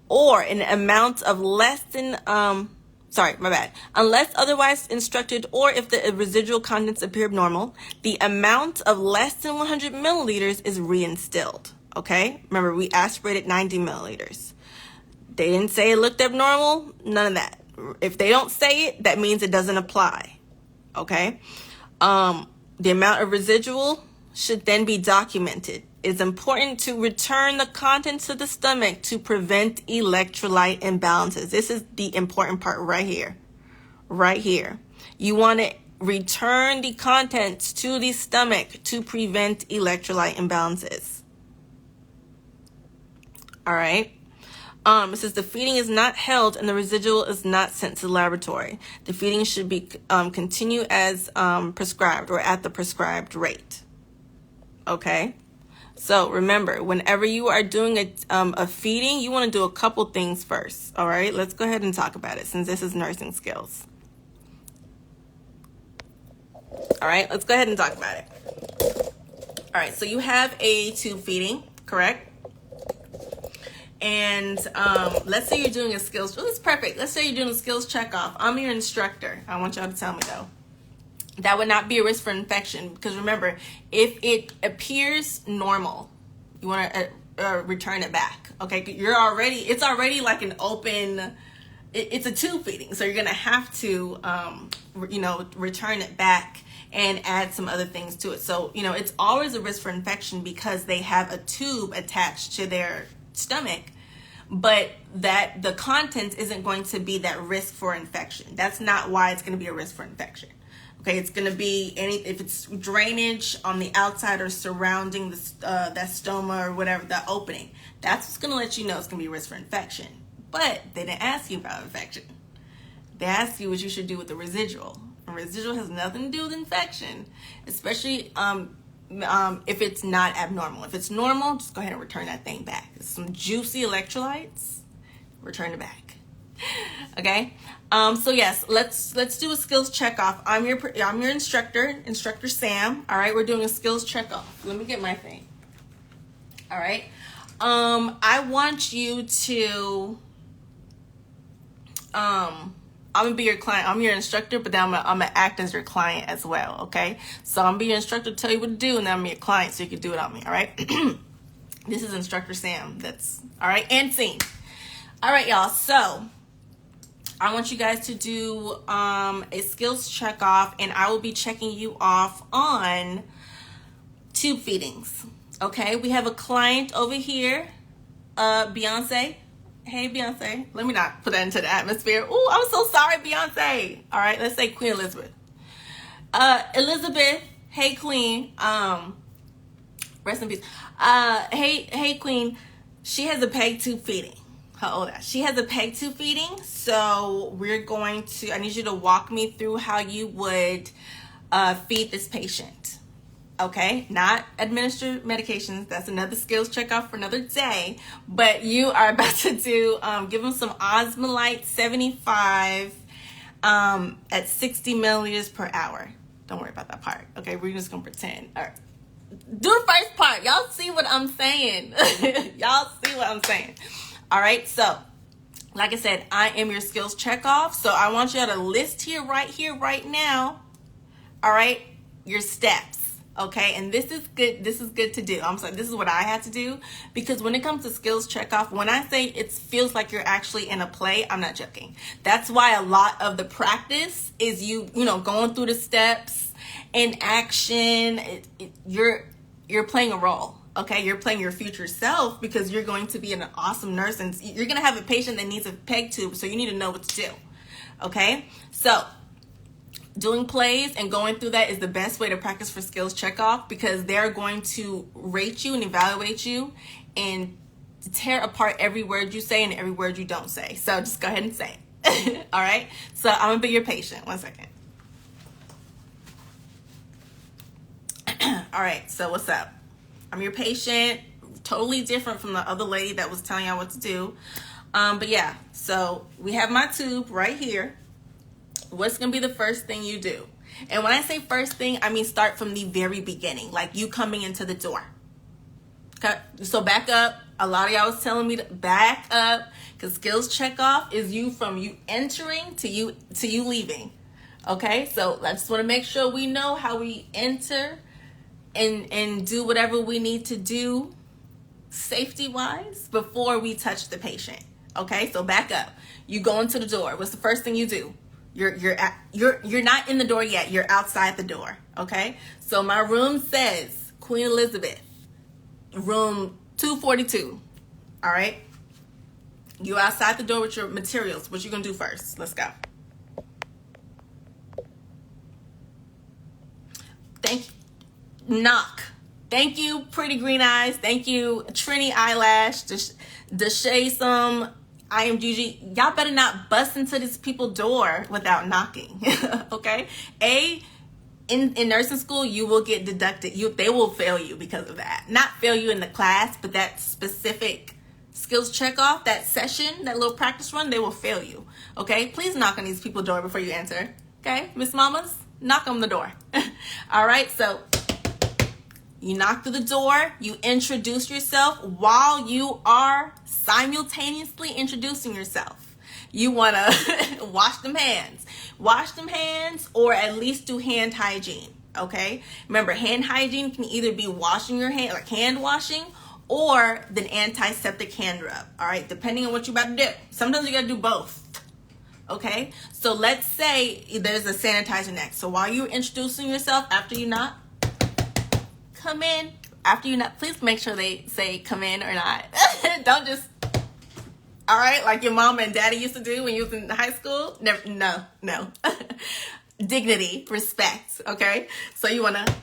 or an amount of less than, unless otherwise instructed, or if the residual contents appear abnormal, the amount of less than 100 milliliters is reinstilled. Okay? Remember, we aspirated 90 milliliters. They didn't say it looked abnormal. None of that. If they don't say it, that means it doesn't apply. Okay? The amount of residual should then be documented. It's important to return the contents of the stomach to prevent electrolyte imbalances. This is the important part right here. Right here. You want to return the contents to the stomach to prevent electrolyte imbalances. All right. It says the feeding is not held and the residual is not sent to the laboratory. The feeding should be continue as prescribed or at the prescribed rate. Okay. So remember, whenever you are doing a feeding, you want to do a couple things first. All right, let's go ahead and talk about it since this is nursing skills. All right, let's go ahead and talk about it. All right, so you have a tube feeding, correct? And let's say you're doing a skills. Oh, this is perfect. Let's say you're doing a skills checkoff. I'm your instructor. I want y'all to tell me though. That would not be a risk for infection because remember, if it appears normal, you want to return it back. Okay, it's already like an open. It's a tube feeding, so you're gonna have to, return it back and add some other things to it. So it's always a risk for infection because they have a tube attached to their stomach, but that the content isn't going to be that risk for infection. That's not why it's going to be a risk for infection. Okay, it's going to be if it's drainage on the outside or surrounding that stoma or whatever, that opening. That's what's going to let you know it's going to be a risk for infection. But they didn't ask you about infection. They asked you what you should do with the residual. And residual has nothing to do with infection, especially if it's not abnormal. If it's normal, just go ahead and return that thing back. It's some juicy electrolytes, return it back. Okay. So yes, let's do a skills check off. I'm your instructor Sam. All right, we're doing a skills check off. Let me get my thing. All right. I want you to I'm gonna be your client. I'm your instructor, but then I'm gonna act as your client as well. Okay. So I'm gonna be your instructor, tell you what to do, and then I'm your client, so you can do it on me. All right. This is Instructor Sam. That's all right. And scene. All right, y'all. So I want you guys to do a skills check off, and I will be checking you off on tube feedings. Okay, we have a client over here, Beyonce. Hey, Beyonce. Let me not put that into the atmosphere. Oh, I'm so sorry, Beyonce. All right, let's say Queen Elizabeth. Elizabeth, hey, Queen. Rest in peace. Hey, Queen. She has a peg tube feeding. How old is she? Has a peg tube feeding. So we're going to, I need you to walk me through how you would feed this patient. Okay, not administer medications. That's another skills check off for another day. But you are about to do, give them some Osmolite 75 at 60 milliliters per hour. Don't worry about that part. Okay, we're just gonna pretend. All right, do the first part. Y'all see what I'm saying? Y'all see what I'm saying? All right, so like I said, I am your skills check off. So I want y'all to list here, right now. All right, your steps. Okay, and this is good. This is good to do. I'm sorry, this is what I had to do, because when it comes to skills check off, when I say it feels like you're actually in a play, I'm not joking. That's why a lot of the practice is you know, going through the steps in action. You're playing a role. Okay, you're playing your future self, because you're going to be an awesome nurse, and you're going to have a patient that needs a peg tube, so you need to know what to do. Okay, so doing plays and going through that is the best way to practice for skills check off, because they're going to rate you and evaluate you and tear apart every word you say and every word you don't say. So just go ahead and say it. All right, so I'm gonna be your patient. 1 second. All right, so what's up? I'm your patient. Totally different from the other lady that was telling y'all what to do. But yeah, so we have my tube right here. What's going to be the first thing you do? And when I say first thing, I mean start from the very beginning, like you coming into the door. Okay, so back up. A lot of y'all was telling me to back up, because skills check off is you from you entering to you leaving. Okay, so I just want to make sure we know how we enter and do whatever we need to do safety wise before we touch the patient. Okay, so back up. You go into the door. What's the first thing you do? You're not in the door yet. You're outside the door. Okay, so my room says Queen Elizabeth, room 242. All right, you outside the door with your materials. What you gonna do first? Let's go. Thank you. Knock. Thank you, Pretty Green Eyes. Thank you, Trini Eyelash, Deshay some. I am Gigi. Y'all better not bust into this people's door without knocking. Okay? In nursing school, you will get deducted. They will fail you because of that. Not fail you in the class, but that specific skills check off, that session, that little practice run, they will fail you. Okay? Please knock on these people's door before you enter. Okay? Miss Mamas, knock on the door. All right? So you knock through the door, you introduce yourself while you are simultaneously introducing yourself. You want to wash them hands, or at least do hand hygiene. Okay, remember, hand hygiene can either be washing your hand, like hand washing, or the antiseptic hand rub. All right, depending on what you're about to do. Sometimes you got to do both. Okay, so let's say there's a sanitizer next. So while you're introducing yourself, after you knock, come in. After you knock, please make sure they say come in or not. Don't just, all right, like your mom and daddy used to do when you was in high school. Never, no. Dignity, respect, okay? So you want to,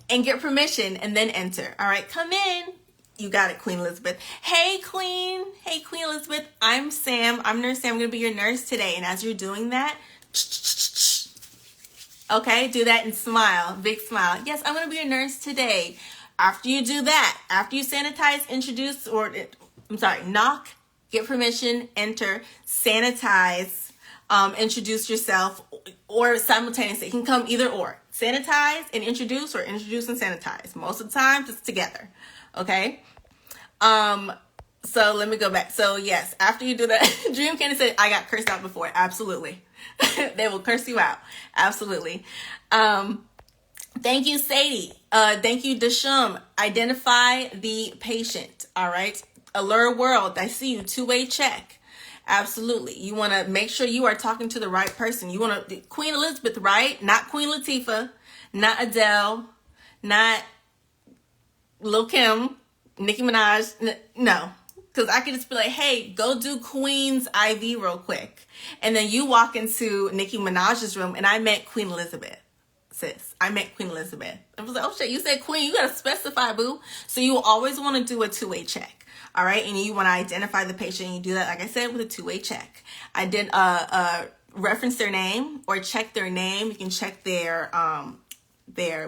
and get permission and then enter. All right, come in. You got it, Queen Elizabeth. Hey, Queen Elizabeth. I'm Sam. I'm Nurse Sam. I'm going to be your nurse today. And as you're doing that, okay, do that and smile. Big smile. Yes, I'm going to be your nurse today. After you do that, after you sanitize, introduce, knock, get permission, enter, sanitize, introduce yourself, or simultaneously. It can come either or. Sanitize and introduce, or introduce and sanitize. Most of the time, it's together. Okay? So let me go back. So yes, after you do that, Dream Candy said, I got cursed out before. Absolutely. They will curse you out. Absolutely. Thank you, Sadie. Thank you, Deshum. Identify the patient. All right. Allure World. I see you. Two-way check. Absolutely. You want to make sure you are talking to the right person. You want to, Queen Elizabeth, right? Not Queen Latifah, not Adele, not Lil Kim, Nicki Minaj. No. Because I could just be like, hey, go do Queen's IV real quick. And then you walk into Nicki Minaj's room and I met Queen Elizabeth. Sis, I met Queen Elizabeth. I was like, oh shit, you said Queen, you gotta specify, boo. So you will always want to do a two-way check. All right, and you want to identify the patient. You do that, like I said, with a two-way check. I did reference their name or check their name. You can check their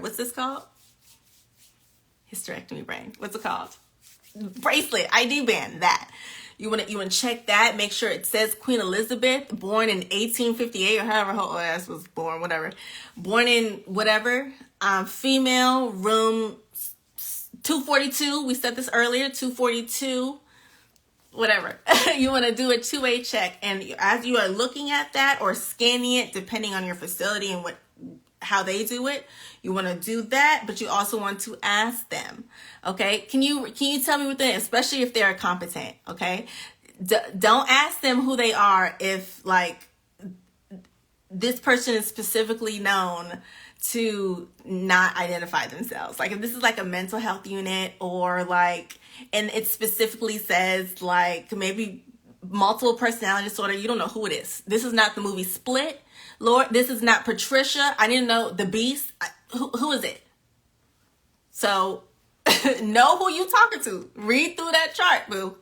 what's this called? Hysterectomy brain. What's it called? Bracelet, ID band. That you want to check that. Make sure it says Queen Elizabeth, born in 1858 or however her old ass was born, whatever. Born in whatever. Female, room 242. We said this earlier. 242. Whatever. You want to do a two-way check, and as you are looking at that or scanning it, depending on your facility and how they do it, you want to do that, but you also want to ask them, okay? Can you tell me what they, especially if they're competent, okay? Don't ask them who they are if, like, this person is specifically known to not identify themselves. Like, if this is like a mental health unit or like, and it specifically says like maybe multiple personality disorder, you don't know who it is. This is not the movie Split. Lord, this is not Patricia. I didn't know The Beast. Who is it? So know who you talking to. Read through that chart, boo.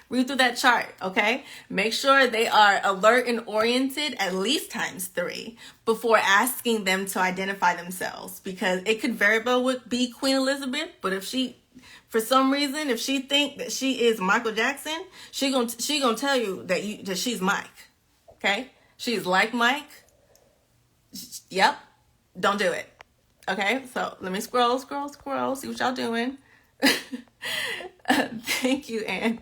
Read through that chart, okay? Make sure they are alert and oriented at least ×3 before asking them to identify themselves, because it could very well be Queen Elizabeth, but if she, for some reason, if she think that she is Michael Jackson, she gonna tell you that she's Mike, okay? She's like Mike. Yep. Don't do it. Okay, so let me scroll, see what y'all doing. Thank you, Anne.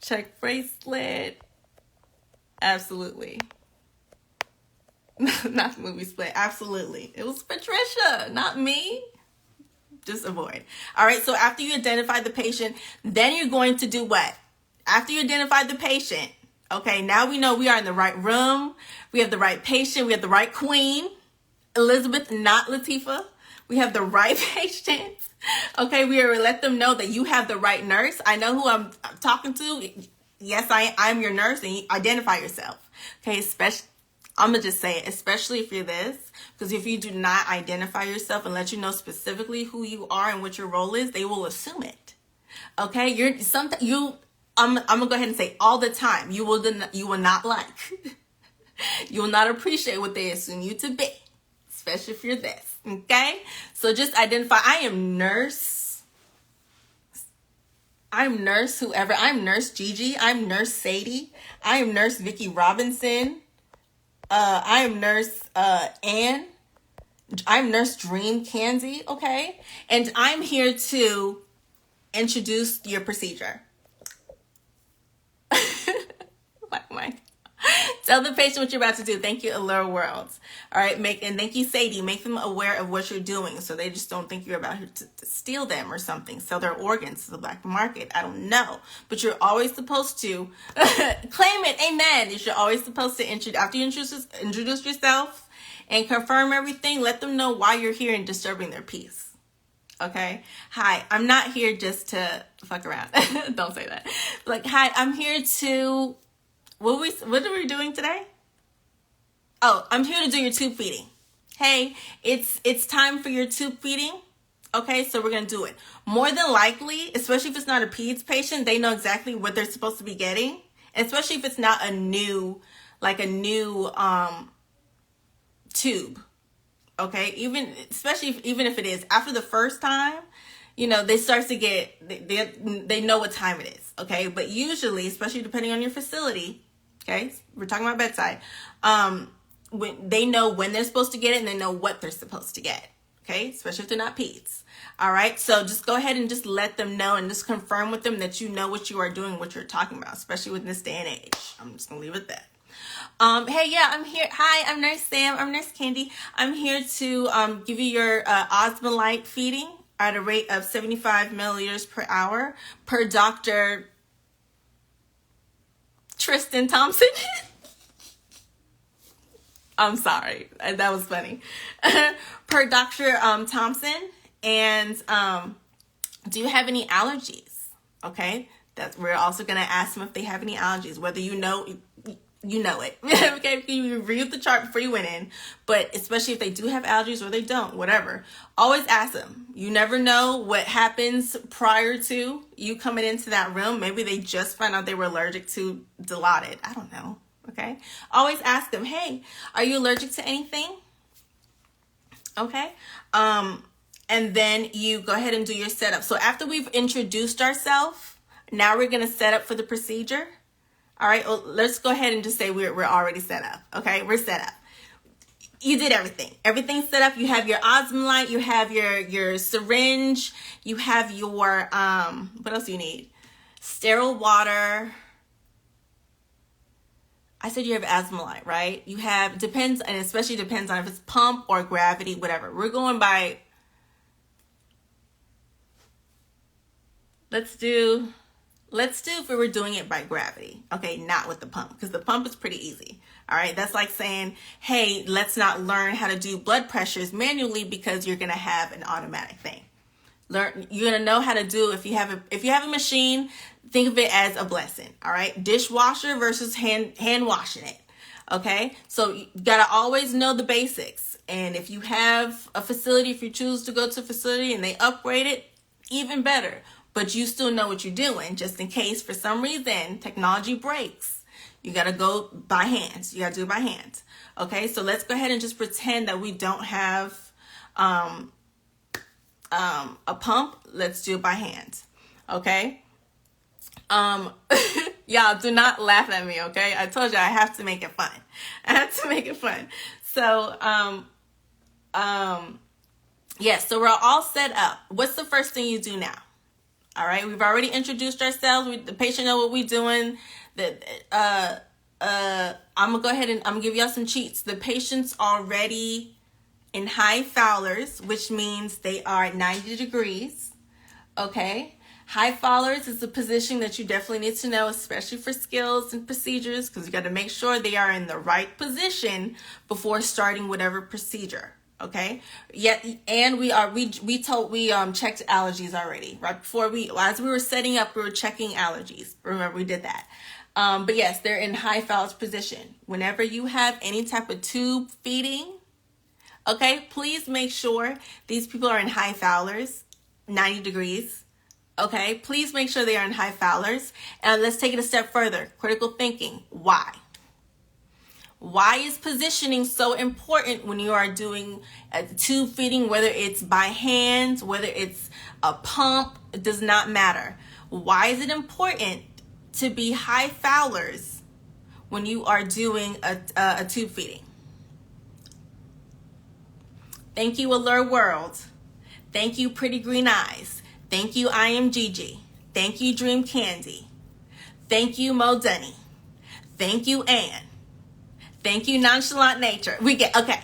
Check bracelet. Absolutely. Not the movie Split. Absolutely. It was Patricia, not me. Just avoid. All right, so after you identify the patient, then you're going to do what? After you identify the patient, okay, now we know we are in the right room. We have the right patient. We have the right Queen Elizabeth, not Latifah. We have the right patient. Okay, we are let them know that you have the right nurse. I know who I'm talking to. Yes, I'm your nurse, and you identify yourself. Okay, I'm going to just say it, especially if you're this, because if you do not identify yourself and let you know specifically who you are and what your role is, they will assume it. Okay, I'm going to go ahead and say all the time, you will not like, you will not appreciate what they assume you to be, especially if you're this. Okay, so just identify. I am nurse whoever. I'm nurse Gigi. I'm nurse Sadie. I am nurse Vicky Robinson. I am nurse Anne. I'm nurse Dream Candy. Okay, and I'm here to introduce your procedure. Mike. Tell the patient what you're about to do. Thank you, Allure Worlds. All right, and thank you, Sadie. Make them aware of what you're doing so they just don't think you're about to steal them or something, sell their organs to the black market. I don't know. But you're always supposed to claim it. Amen. You're always supposed to after you introduce yourself and confirm everything, let them know why you're here and disturbing their peace. Okay? Hi, I'm not here just to fuck around. Don't say that. Like, hi, I'm here to... What are we doing today? Oh, I'm here to do your tube feeding. Hey, it's time for your tube feeding. Okay, so we're going to do it. More than likely, especially if it's not a peds patient, they know exactly what they're supposed to be getting. And especially if it's not a new tube. Okay, even if it is after the first time, they start to get, they know what time it is. Okay, but usually, especially depending on your facility, okay, we're talking about bedside, when they know when they're supposed to get it and they know what they're supposed to get. Okay, especially if they're not peds. All right, so just go ahead and just let them know and just confirm with them that you know what you are doing, what you're talking about, especially with this day and age. I'm just gonna leave it there. Hey, yeah, I'm here. Hi, I'm Nurse Sam. I'm Nurse Candy. I'm here to give you your osmolyte feeding at a rate of 75 milliliters per hour per Dr. Tristan Thompson. I'm sorry. That was funny. Per Dr. Thompson. And do you have any allergies? Okay. We're also going to ask them if they have any allergies, whether you know it. Okay, you reviewed the chart before you went in, but especially if they do have allergies or they don't, whatever, always ask them. You never know what happens prior to you coming into that room. Maybe they just found out they were allergic to Dilaudid. I don't know. Okay, always ask them, hey, are you allergic to anything? Okay, and then you go ahead and do your setup. So after we've introduced ourselves, now we're going to set up for the procedure. All right, well, let's go ahead and just say we're already set up. Okay, we're set up. You did everything. Everything's set up. You have your osmolyte, you have your syringe, you have your, what else do you need? Sterile water. I said you have osmolyte, right? You have, depends, and especially depends on if it's pump or gravity, whatever. We're going by, let's do if we were doing it by gravity, okay, not with the pump, because the pump is pretty easy. All right, that's like saying, hey, let's not learn how to do blood pressures manually because you're gonna have an automatic thing. You're gonna know how to do, if you have a machine, think of it as a blessing. All right, dishwasher versus hand washing it. Okay, so you gotta always know the basics. And if you have a facility, if you choose to go to a facility and they upgrade it, even better. But you still know what you're doing, just in case for some reason technology breaks. You got to go by hand. You got to do it by hand. Okay, so let's go ahead and just pretend that we don't have a pump. Let's do it by hand. Okay. Y'all do not laugh at me, okay? I told you I have to make it fun. I have to make it fun. So, yes, so we're all set up. What's the first thing you do now? All right, we've already introduced ourselves. The patient know what we're doing. I'm gonna go ahead and I'm gonna give y'all some cheats. The patient's already in high Fowlers, which means they are at 90 degrees. Okay, high Fowlers is a position that you definitely need to know, especially for skills and procedures, because you got to make sure they are in the right position before starting whatever procedure. Okay. Yet, and we checked allergies already, right before as we were setting up, we were checking allergies. Remember, we did that. But yes, they're in high Fowlers position. Whenever you have any type of tube feeding, okay, please make sure these people are in high Fowlers, 90 degrees. Okay. Please make sure they are in high Fowlers. And let's take it a step further. Critical thinking. Why? Why is positioning so important when you are doing tube feeding, whether it's by hand, whether it's a pump, it does not matter. Why is it important to be high Fowlers when you are doing a tube feeding? Thank you, Allure World. Thank you, Pretty Green Eyes. Thank you, I Am Gigi. Thank you, Dream Candy. Thank you, Mo Dunny. Thank you, Ann. Thank you, Nonchalant Nature. Okay.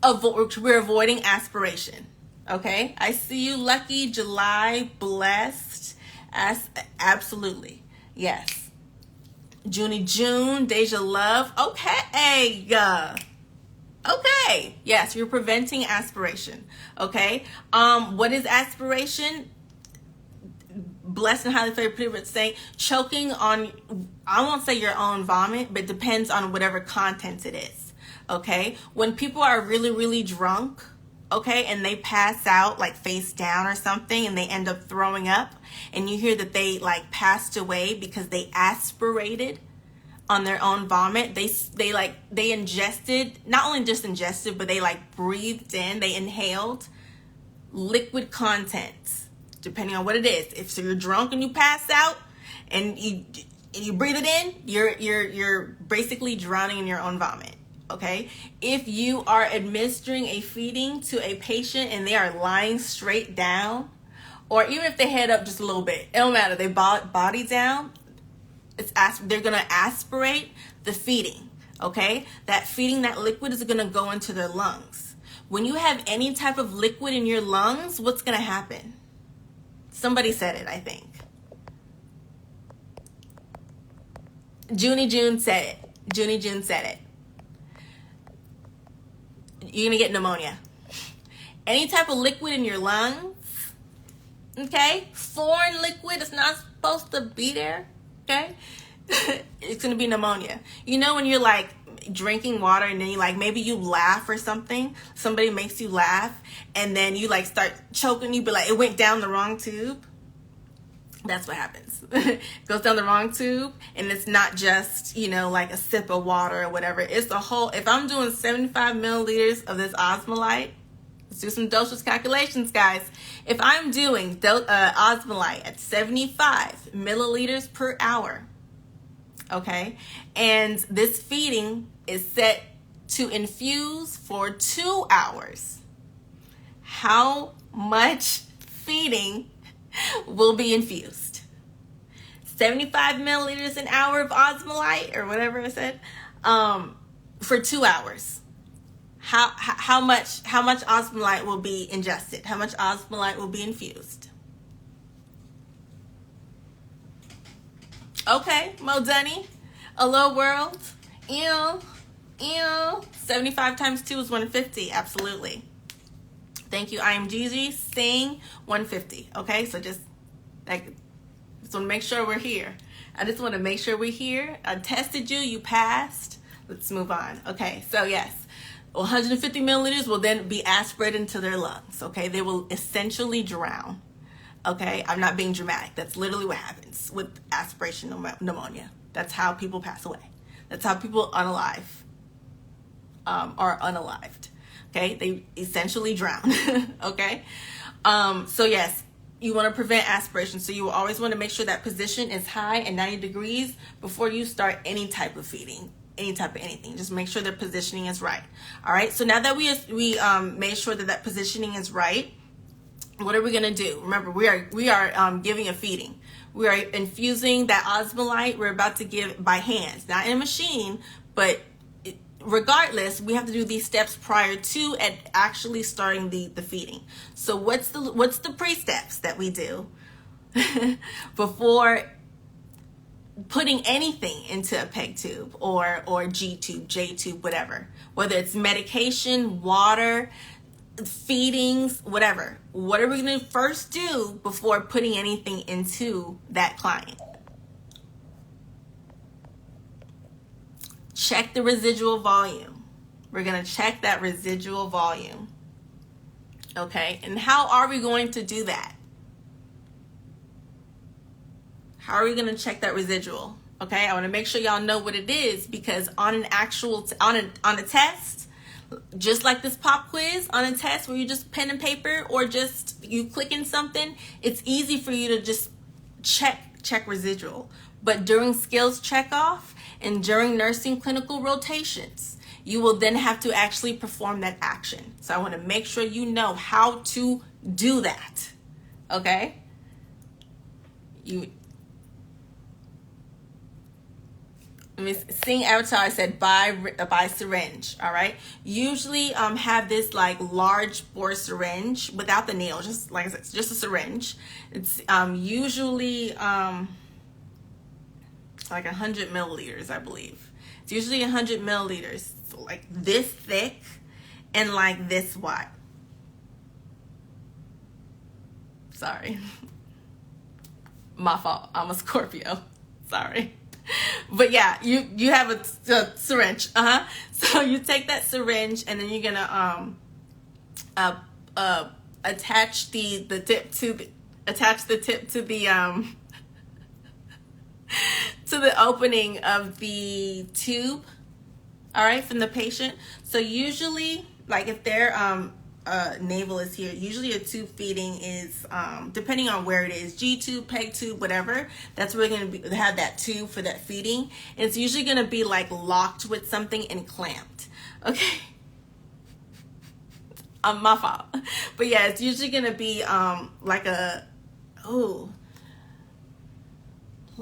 We're avoiding aspiration. Okay. I see you, Lucky, July, Blessed. Absolutely. Yes. Junie June, Deja Love. Okay. Okay. Yes, you're preventing aspiration. Okay. What is aspiration? Blessed and highly favored people saying choking on, I won't say your own vomit, but it depends on whatever content it is. Okay, when people are really, really drunk, okay, and they pass out like face down or something, and they end up throwing up, and you hear that they like passed away because they aspirated on their own vomit. They ingested, not only just ingested, but they like breathed in, they inhaled liquid content. Depending on what it is. If so you're drunk and you pass out and you breathe it in, you're basically drowning in your own vomit. Okay? If you are administering a feeding to a patient and they are lying straight down, or even if they head up just a little bit, it don't matter. They body down, they're gonna aspirate the feeding. Okay? That feeding, that liquid is gonna go into their lungs. When you have any type of liquid in your lungs, what's gonna happen? Somebody said it, I think. Junie June said it. Junie June said it. You're going to get pneumonia. Any type of liquid in your lungs, okay? Foreign liquid is not supposed to be there, okay, it's going to be pneumonia. You know when you're like drinking water and then you like, maybe you laugh or something, somebody makes you laugh, and then you like start choking, you be like, it went down the wrong tube. That's what happens. It goes down the wrong tube, and it's not just, you know, like a sip of water or whatever. It's the whole, if I'm doing 75 milliliters of this osmolite, let's do some dosage calculations, guys. If I'm doing osmolite at 75 milliliters per hour, okay, and this feeding is set to infuse for 2 hours, how much feeding will be infused? 75 milliliters an hour of osmolite, or whatever I said, for 2 hours. How much osmolite will be ingested? How much osmolite will be infused? Okay, Mo Dunny, hello world. 75 times 2 is 150. Absolutely. Thank you. I am Gigi saying 150. Okay, so just want to make sure we're here. I just want to make sure we're here. I tested you. You passed. Let's move on. Okay, so yes, 150 milliliters will then be aspirated into their lungs. Okay, they will essentially drown. Okay, I'm not being dramatic. That's literally what happens with aspiration pneumonia. That's how people pass away. That's how people are unalived. Okay, they essentially drown. Okay, so yes, you want to prevent aspiration. So you will always want to make sure that position is high and 90 degrees before you start any type of feeding, any type of anything. Just make sure the positioning is right. All right, so now that we made sure that positioning is right, what are we going to do? Remember, we are giving a feeding. We are infusing that osmolite. We're about to give by hands, not in a machine, but regardless, we have to do these steps prior to actually starting the feeding. So what's the pre-steps that we do before putting anything into a PEG tube or G tube, J tube, whatever, whether it's medication, water, feedings, whatever. What are we going to first do before putting anything into that client? Check the residual volume. We're going to check that residual volume. Okay, and how are we going to do that? How are we going to check that residual? Okay, I want to make sure y'all know what it is, because on an actual on a test, just like this pop quiz, on a test where you just pen and paper or just you clicking something, it's easy for you to just check residual. But during skills checkoff and during nursing clinical rotations, you will then have to actually perform that action. So I want to make sure you know how to do that. Okay? Seeing Avatar, I said by syringe. All right. Usually have this like large bore syringe without the needle, just like I said, just a syringe. It's usually like 100 milliliters, I believe. It's usually 100 milliliters, so like this thick and like this wide. Sorry. My fault. I'm a Scorpio. Sorry. But yeah, you have a syringe. So you take that syringe and then you're gonna attach the tip to the to the opening of the tube. All right, from the patient. So usually, like if their navel is here, usually a tube feeding is depending on where it is, G tube, PEG tube, whatever, that's where we're going to have that tube for that feeding. And it's usually going to be like locked with something and clamped. Okay, my fault. But yeah, it's usually going to be like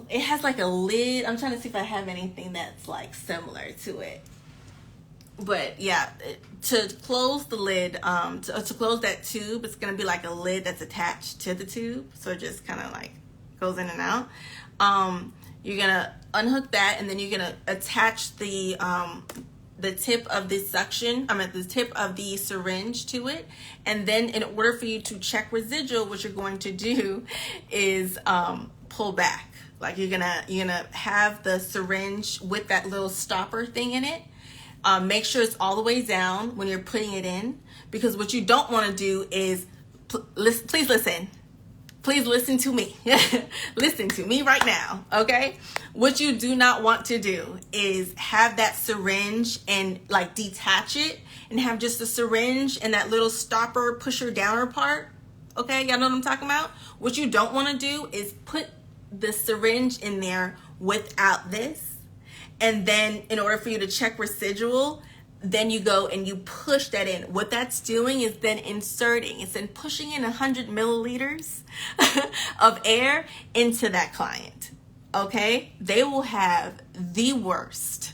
it has like a lid. I'm trying to see if I have anything that's like similar to it. But yeah, to close the lid, to close that tube, it's going to be like a lid that's attached to the tube. So it just kind of like goes in and out. You're going to unhook that, and then you're going to attach the tip of the the tip of the syringe to it. And then in order for you to check residual, what you're going to do is pull back. Like you're gonna have the syringe with that little stopper thing in it. Make sure it's all the way down when you're putting it in, because what you don't want to do is, please listen. Please listen to me. Listen to me right now, okay? What you do not want to do is have that syringe and like detach it and have just a syringe and that little stopper pusher downer part, okay? Y'all know what I'm talking about? What you don't want to do is put the syringe in there without this, and then in order for you to check residual, then you go and you push that in. What that's doing is then inserting, it's then pushing in 100 milliliters of air into that client, okay? They will have the worst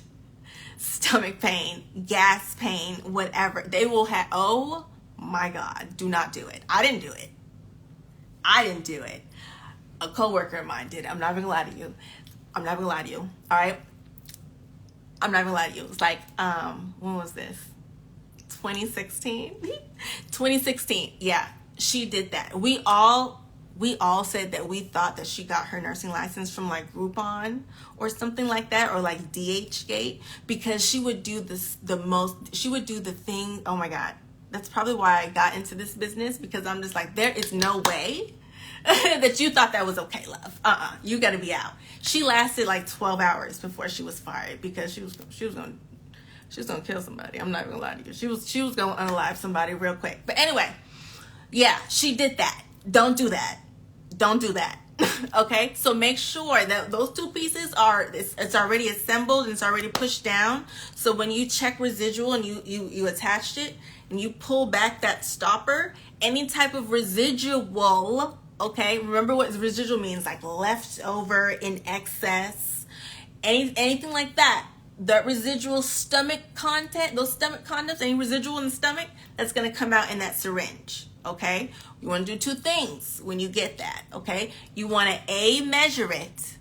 stomach pain, gas pain, whatever. They will have, oh my God, do not do it. I didn't do it. A coworker of mine did. I'm not even gonna lie to you. All right? I'm not gonna lie to you. It's like, when was this? 2016? 2016. Yeah, she did that. We all said that we thought that she got her nursing license from like Groupon or something like that, or like DHgate, because she would do she would do the thing. Oh my God. That's probably why I got into this business, because I'm just like, there is no way that you thought that was okay, love. You got to be out. She lasted like 12 hours before she was fired, because she was gonna kill somebody. I'm not even gonna lie to you. She was gonna unalive somebody real quick. But anyway, yeah, she did that. Don't do that. Okay, so make sure that those two pieces it's already assembled and it's already pushed down. So when you check residual and you attached it and you pull back that stopper, any type of residual, okay, remember what residual means, like leftover, in excess, anything like that. That residual stomach content, those stomach contents, any residual in the stomach, that's going to come out in that syringe, okay? You want to do two things when you get that, okay? You want to A, measure it,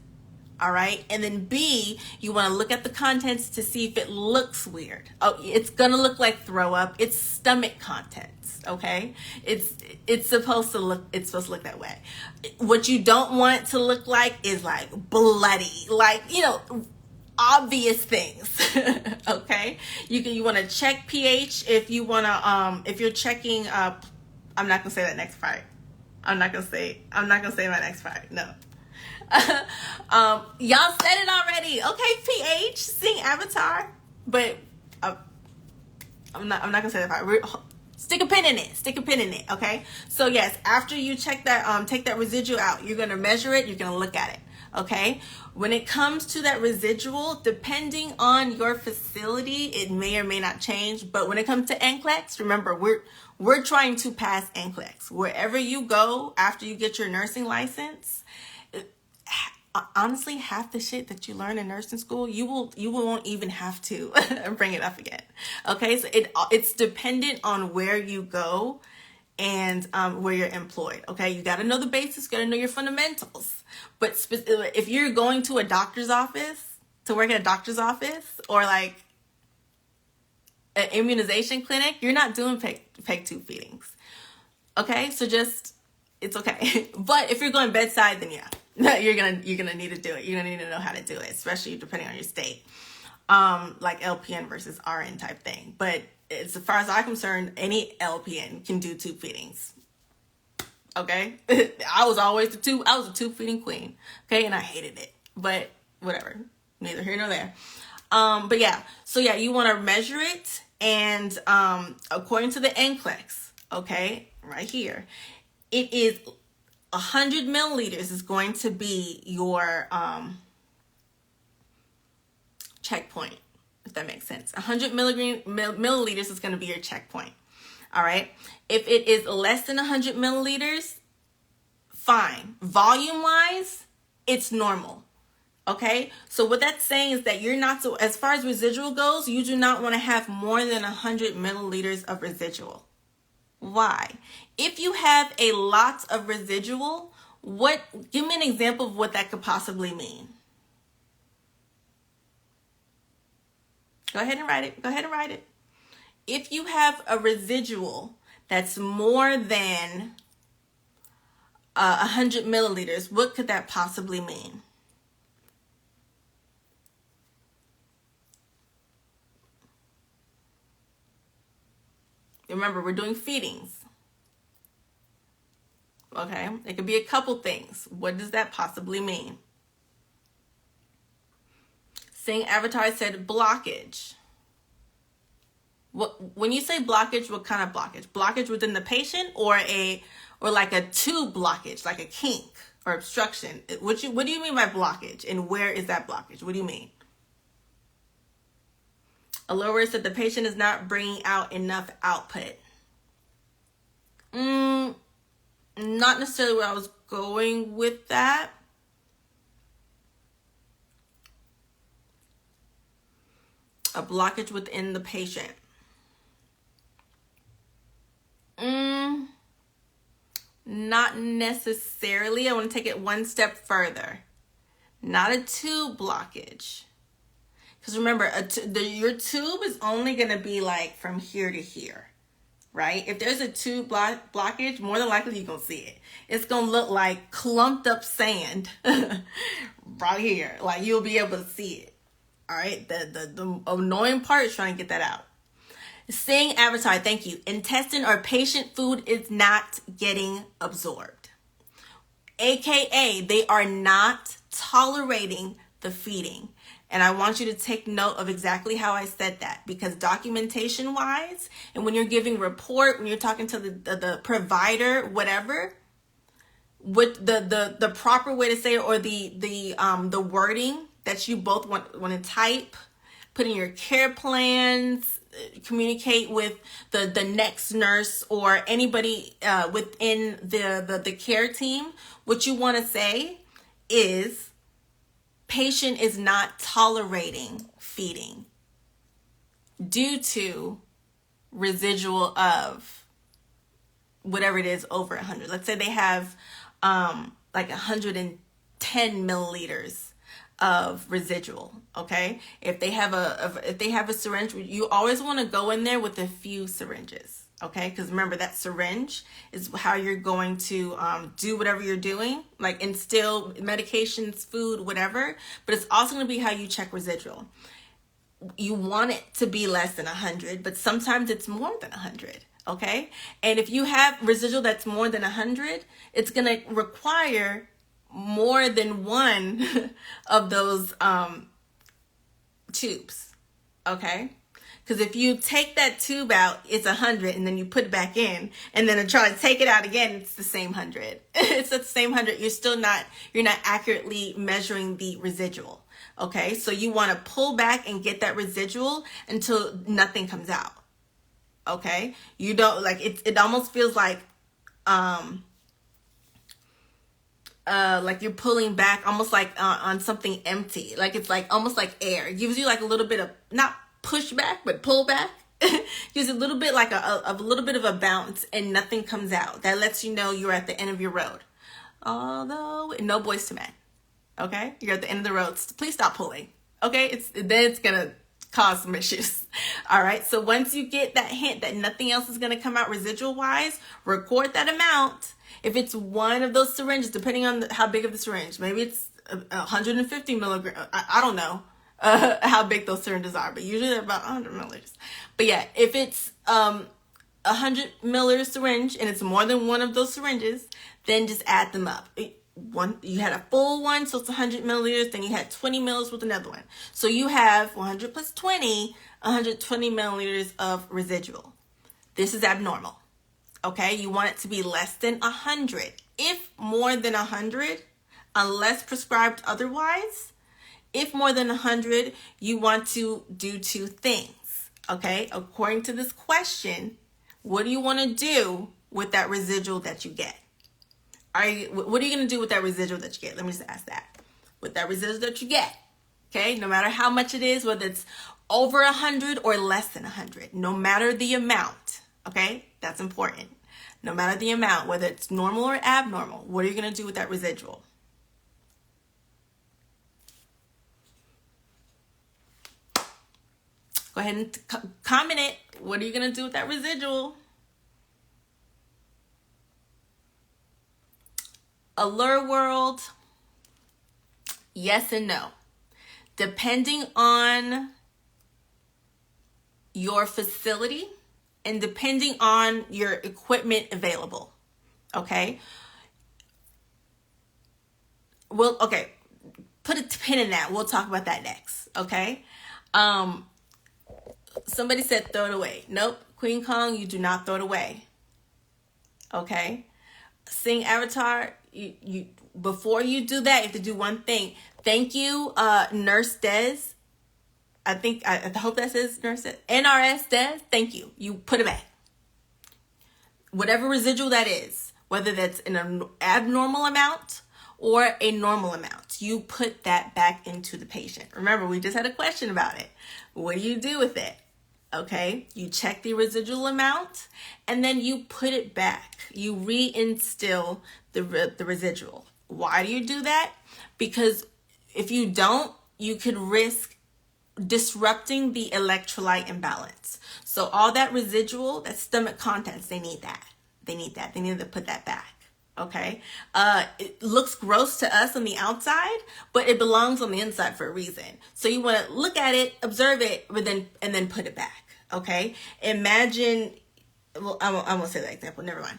all right? And then B, you want to look at the contents to see if it looks weird. Oh, it's going to look like throw up. It's stomach contents, okay? It's supposed to look that way. What you don't want to look like is like bloody, like, obvious things. Okay, you want to check pH if you want to if you're checking I'm not gonna say that next part. I'm not gonna say my next part. No. Y'all said it already. Okay, pH, sing Avatar, but I'm not gonna say that part. Stick a pin in it. Okay, so yes, after you check that take that residual out, you're gonna measure it, you're gonna look at it. Okay, when it comes to that residual, depending on your facility, it may or may not change. But when it comes to NCLEX, remember, we're trying to pass NCLEX. Wherever you go after you get your nursing license, honestly, half the shit that you learn in nursing school, you won't even have to bring it up again. Okay, so it's dependent on where you go and where you're employed. Okay, you got to know the basics, you got to know your fundamentals. But if you're going to a doctor's office, to work at a doctor's office, or like an immunization clinic, you're not doing peg tube feedings. Okay, so it's okay. But if you're going bedside, then yeah, you're gonna need to do it. You're gonna need to know how to do it, especially depending on your state, like LPN versus RN type thing. But as far as I'm concerned, any LPN can do tube feedings. Okay, I was a tube feeding queen. Okay, and I hated it, but whatever, neither here nor there. But yeah, so yeah, you want to measure it, and according to the NCLEX, okay, right here, it is 100 milliliters is going to be your checkpoint, if that makes sense. 100 milliliters is going to be your checkpoint. All right. If it is less than 100 milliliters, fine. Volume wise, it's normal. Okay. So what that's saying is that you're not, so as far as residual goes, you do not want to have more than 100 milliliters of residual. Why? If you have a lot of residual, give me an example of what that could possibly mean. Go ahead and write it. If you have a residual that's more than 100 milliliters. What could that possibly mean? Remember, we're doing feedings. Okay, it could be a couple things. What does that possibly mean? Seeing Avatar said blockage. When you say blockage, what kind of blockage? Blockage within the patient, or like a tube blockage, like a kink or obstruction? What do you mean by blockage, and where is that blockage? What do you mean? Allura said the patient is not bringing out enough output. Not necessarily where I was going with that. A blockage within the patient. Not necessarily. I want to take it one step further. Not a tube blockage. Because remember, your tube is only going to be like from here to here. Right? If there's a tube blockage, more than likely you're going to see it. It's going to look like clumped up sand right here. Like you'll be able to see it. All right? The annoying part is trying to get that out. Seeing Avatar, thank you. Intestine or patient food is not getting absorbed. AKA, they are not tolerating the feeding. And I want you to take note of exactly how I said that, because documentation wise, and when you're giving report, when you're talking to the provider, whatever, with the proper way to say it, or the wording that you both want to type, put in your care plans, communicate with the next nurse or anybody within the care team, what you want to say is, patient is not tolerating feeding due to residual of whatever it is over 100. Let's say they have like 110 milliliters of residual. Okay, if they have a syringe, you always want to go in there with a few syringes. Okay, because remember, that syringe is how you're going to do whatever you're doing, like instill medications, food, whatever. But it's also going to be how you check residual. You want it to be less than 100, but sometimes it's more than 100. Okay, and if you have residual that's more than 100, it's going to require more than one of those tubes. Okay. Because if you take that tube out, it's 100, and then you put it back in, and then try to take it out again, it's the same 100. It's the same 100. You're not accurately measuring the residual. Okay, so you want to pull back and get that residual until nothing comes out. Okay, you don't like it. It almost feels like you're pulling back, almost like on something empty. Like it's like almost like air. It gives you like a little bit of not push back, but pull back. Gives a little bit like a little bit of a bounce, and nothing comes out. That lets you know you're at the end of your road. Although no boys to men. Okay, you're at the end of the road. Please stop pulling. Okay, it's gonna cause some issues. All right, so once you get that hint that nothing else is gonna come out residual wise, record that amount. If it's one of those syringes, depending on how big of the syringe, maybe it's 150 milligrams. I don't know how big those syringes are, but usually they're about 100 milliliters. But yeah, if it's 100 milliliter syringe and it's more than one of those syringes, then just add them up. You had a full one, so it's 100 milliliters. Then you had 20 mils with another one. So you have 100 plus 20, 120 milliliters of residual. This is abnormal. Okay, you want it to be less than 100. If more than 100, unless prescribed otherwise, if more than 100, you want to do two things. Okay, according to this question, what do you want to do with that residual that you get? What are you going to do with that residual that you get? Let me just ask that. With that residual that you get, okay, no matter how much it is, whether it's over 100 or less than 100, no matter the amount, okay, that's important. No matter the amount, whether it's normal or abnormal, what are you going to do with that residual? Go ahead and comment it. What are you going to do with that residual? Allure World, yes and no. Depending on your facility and depending on your equipment available. Okay? Well, okay. Put a pin in that. We'll talk about that next. Okay? Somebody said throw it away. Nope. Queen Kong, you do not throw it away. Okay? Sing Avatar, you before you do that, you have to do one thing. Thank you, Nurse Des. I hope that says Nurse Des. NRS Des, thank you. You put it back. Whatever residual that is, whether that's an abnormal amount or a normal amount, you put that back into the patient. Remember, we just had a question about it. What do you do with it? Okay, you check the residual amount and then you put it back. You reinstill the residual. Why do you do that? Because if you don't, you could risk disrupting the electrolyte imbalance. So all that residual, that stomach contents, they need that. They need to put that back. Okay. It looks gross to us on the outside, but it belongs on the inside for a reason. So you want to look at it, observe it, and then put it back. Okay. Imagine, well, I won't say that example. Never mind.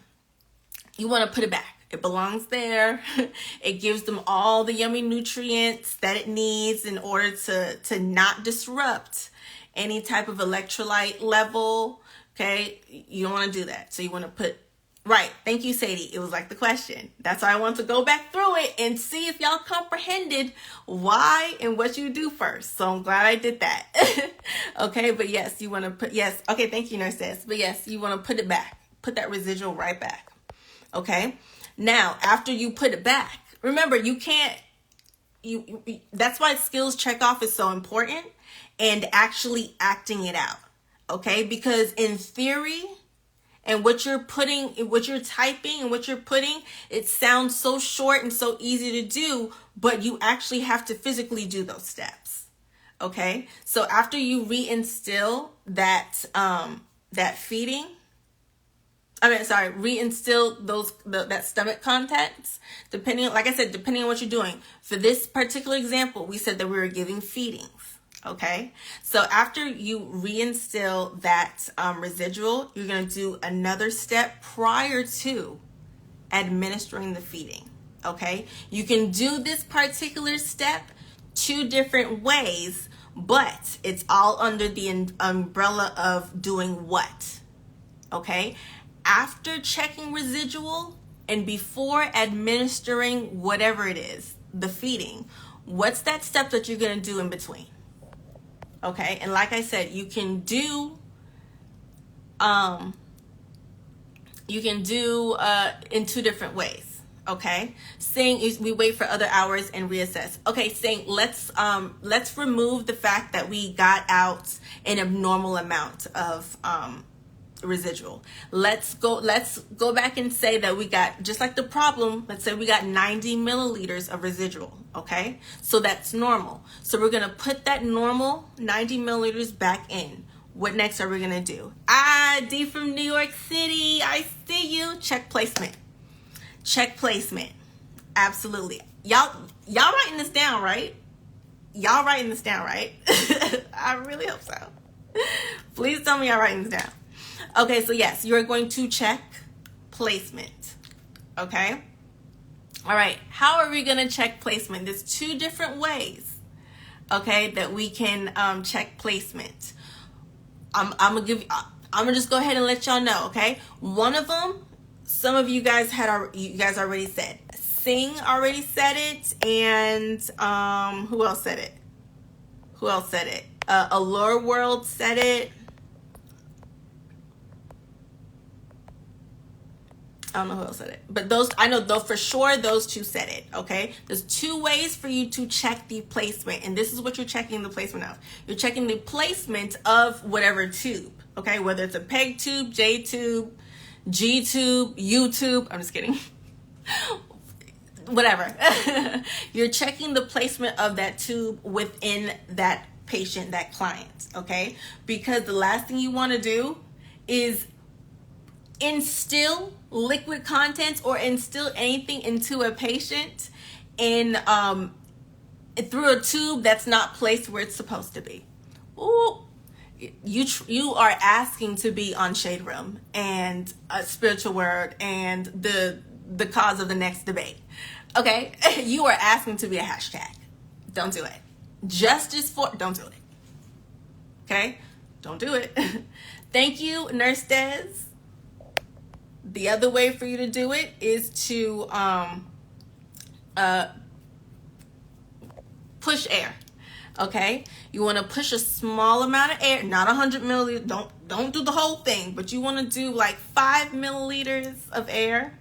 You want to put it back. It belongs there. It gives them all the yummy nutrients that it needs in order to not disrupt any type of electrolyte level. Okay. You don't want to do that. So you want to put, right. Thank you, Sadie. It was like the question. That's why I want to go back through it and see if y'all comprehended why and what you do first. So I'm glad I did that. Okay. But yes, you want to put, yes. Okay. Thank you, Nurse Des. But yes, you want to put it back. Put that residual right back. Okay. Now, after you put it back, remember, you can't, that's why skills check off is so important and actually acting it out. Okay. Because in theory, and what you're putting, what you're typing and what you're putting, it sounds so short and so easy to do, but you actually have to physically do those steps. Okay. So after you reinstill that, that feeding, reinstill that stomach contents, depending on what you're doing. For this particular example, we said that we were giving feedings. Okay, so after you reinstill that residual, you're going to do another step prior to administering the feeding. Okay, you can do this particular step 2 different ways, but it's all under the umbrella of doing what? Okay, after checking residual and before administering whatever it is, the feeding, what's that step that you're going to do in between? Okay, and like I said, you can do in 2 different ways. Okay, saying we wait for other hours and reassess. Okay, saying let's remove the fact that we got out an abnormal amount of residual. Let's go back and say that we got, just like the problem, let's say we got 90 milliliters of residual. Okay, so that's normal. So we're gonna put that normal 90 milliliters back in. What next are we gonna do? D from New York City, I see you. Check placement. Check placement. Absolutely. Y'all writing this down, right? Y'all writing this down, right? I really hope so. Please tell me y'all writing this down. Okay, so yes, you're going to check placement. Okay. All right. How are we going to check placement? There's 2 different ways, okay, that we can check placement. I'm gonna just go ahead and let y'all know. Okay. One of them, some of you guys already said. Sing already said it, and who else said it? Allure World said it. I don't know who else said it, but those, I know though for sure those 2 said it. Okay, there's 2 ways for you to check the placement, and this is what you're checking the placement of. You're checking the placement of whatever tube. Okay, whether it's a PEG tube, J tube, G tube, U tube. I'm just kidding. Whatever. You're checking the placement of that tube within that patient, that client. Okay, because the last thing you want to do is instill liquid contents or instill anything into a patient in through a tube that's not placed where it's supposed to be. Ooh, you are asking to be on Shade Room and a Spiritual Word and the cause of the next debate. Okay, you are asking to be a hashtag. Don't do it. Justice for, don't do it. Okay, don't do it. Thank you, Nurse Des. The other way for you to do it is to push air. Okay, you want to push a small amount of air, not 100 milliliters. Don't do the whole thing, but you want to do like 5 milliliters of air.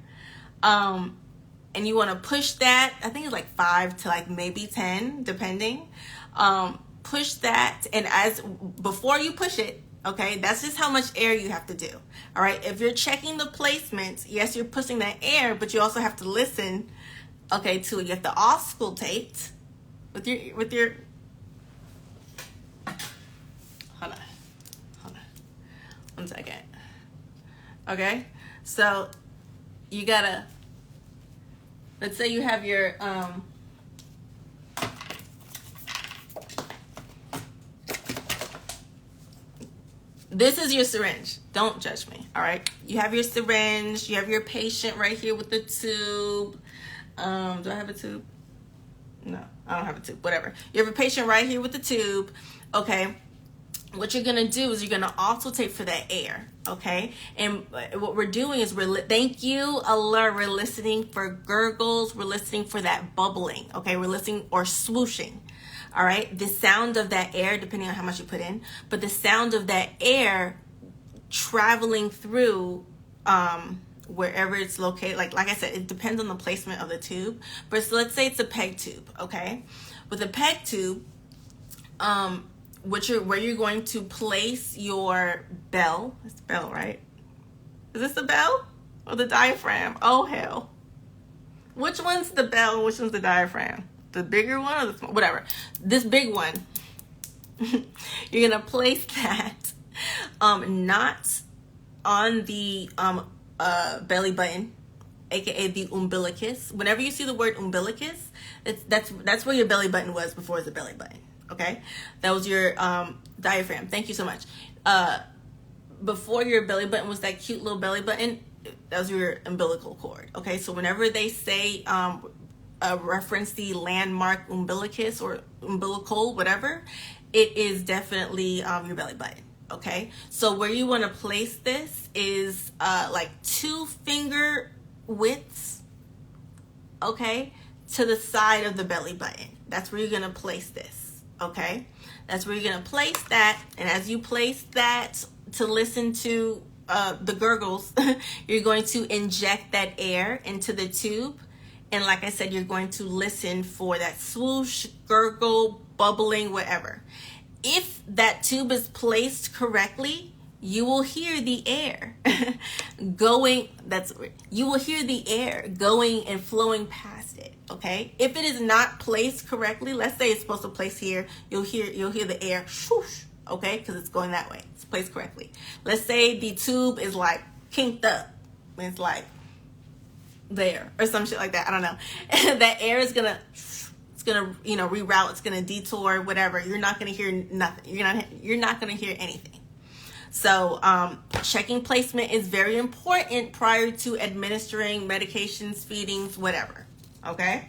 And you want to push that. I think it's like 5 to like maybe 10, depending. Push that, and before you push it, okay, that's just how much air you have to do. All right, if you're checking the placements, yes, you're pushing that air, but you also have to listen, okay, to it. You have to auscultate with your. Hold on, 1 second. Okay, so you gotta. Let's say you have your this is your syringe. Don't judge me, all right? You have your syringe. You have your patient right here with the tube. Do I have a tube? No, I don't have a tube. Whatever. You have a patient right here with the tube, okay? What you're gonna do is you're gonna auscultate for that air, okay? And what we're doing is thank you, Allah. We're listening for gurgles. We're listening for that bubbling, okay? We're listening or swooshing. All right, the sound of that air, depending on how much you put in, but the sound of that air traveling through wherever it's located. Like I said, it depends on the placement of the tube. But so let's say it's a PEG tube, okay? With a PEG tube, where you're going to place your bell. It's the bell, right? Is this the bell or the diaphragm? Oh hell! Which one's the bell? Which one's the diaphragm? The bigger one or the small? Whatever. This big one. You're gonna place that not on the belly button, aka the umbilicus. Whenever you see the word umbilicus, that's where your belly button was before it was a belly button. Okay, that was your diaphragm. Thank you so much. Before your belly button was that cute little belly button, that was your umbilical cord. Okay, so whenever they say reference the landmark umbilicus or umbilical, whatever, it is definitely your belly button. Okay, so where you want to place this is like 2 finger widths, okay, to the side of the belly button. That's where you're going to place this, okay? That's where you're going to place that, and as you place that to listen to the gurgles, you're going to inject that air into the tube. And like I said, you're going to listen for that swoosh, gurgle, bubbling, whatever. If that tube is placed correctly, you will hear the air going. You will hear the air going and flowing past it. Okay. If it is not placed correctly, let's say it's supposed to place here, you'll hear the air swoosh. Okay, because it's going that way. It's placed correctly. Let's say the tube is like kinked up. It's like there or some shit like that. I don't know. That air is gonna reroute. It's gonna detour, whatever. You're not gonna hear nothing. You're not gonna hear anything. So checking placement is very important prior to administering medications, feedings, whatever. Okay.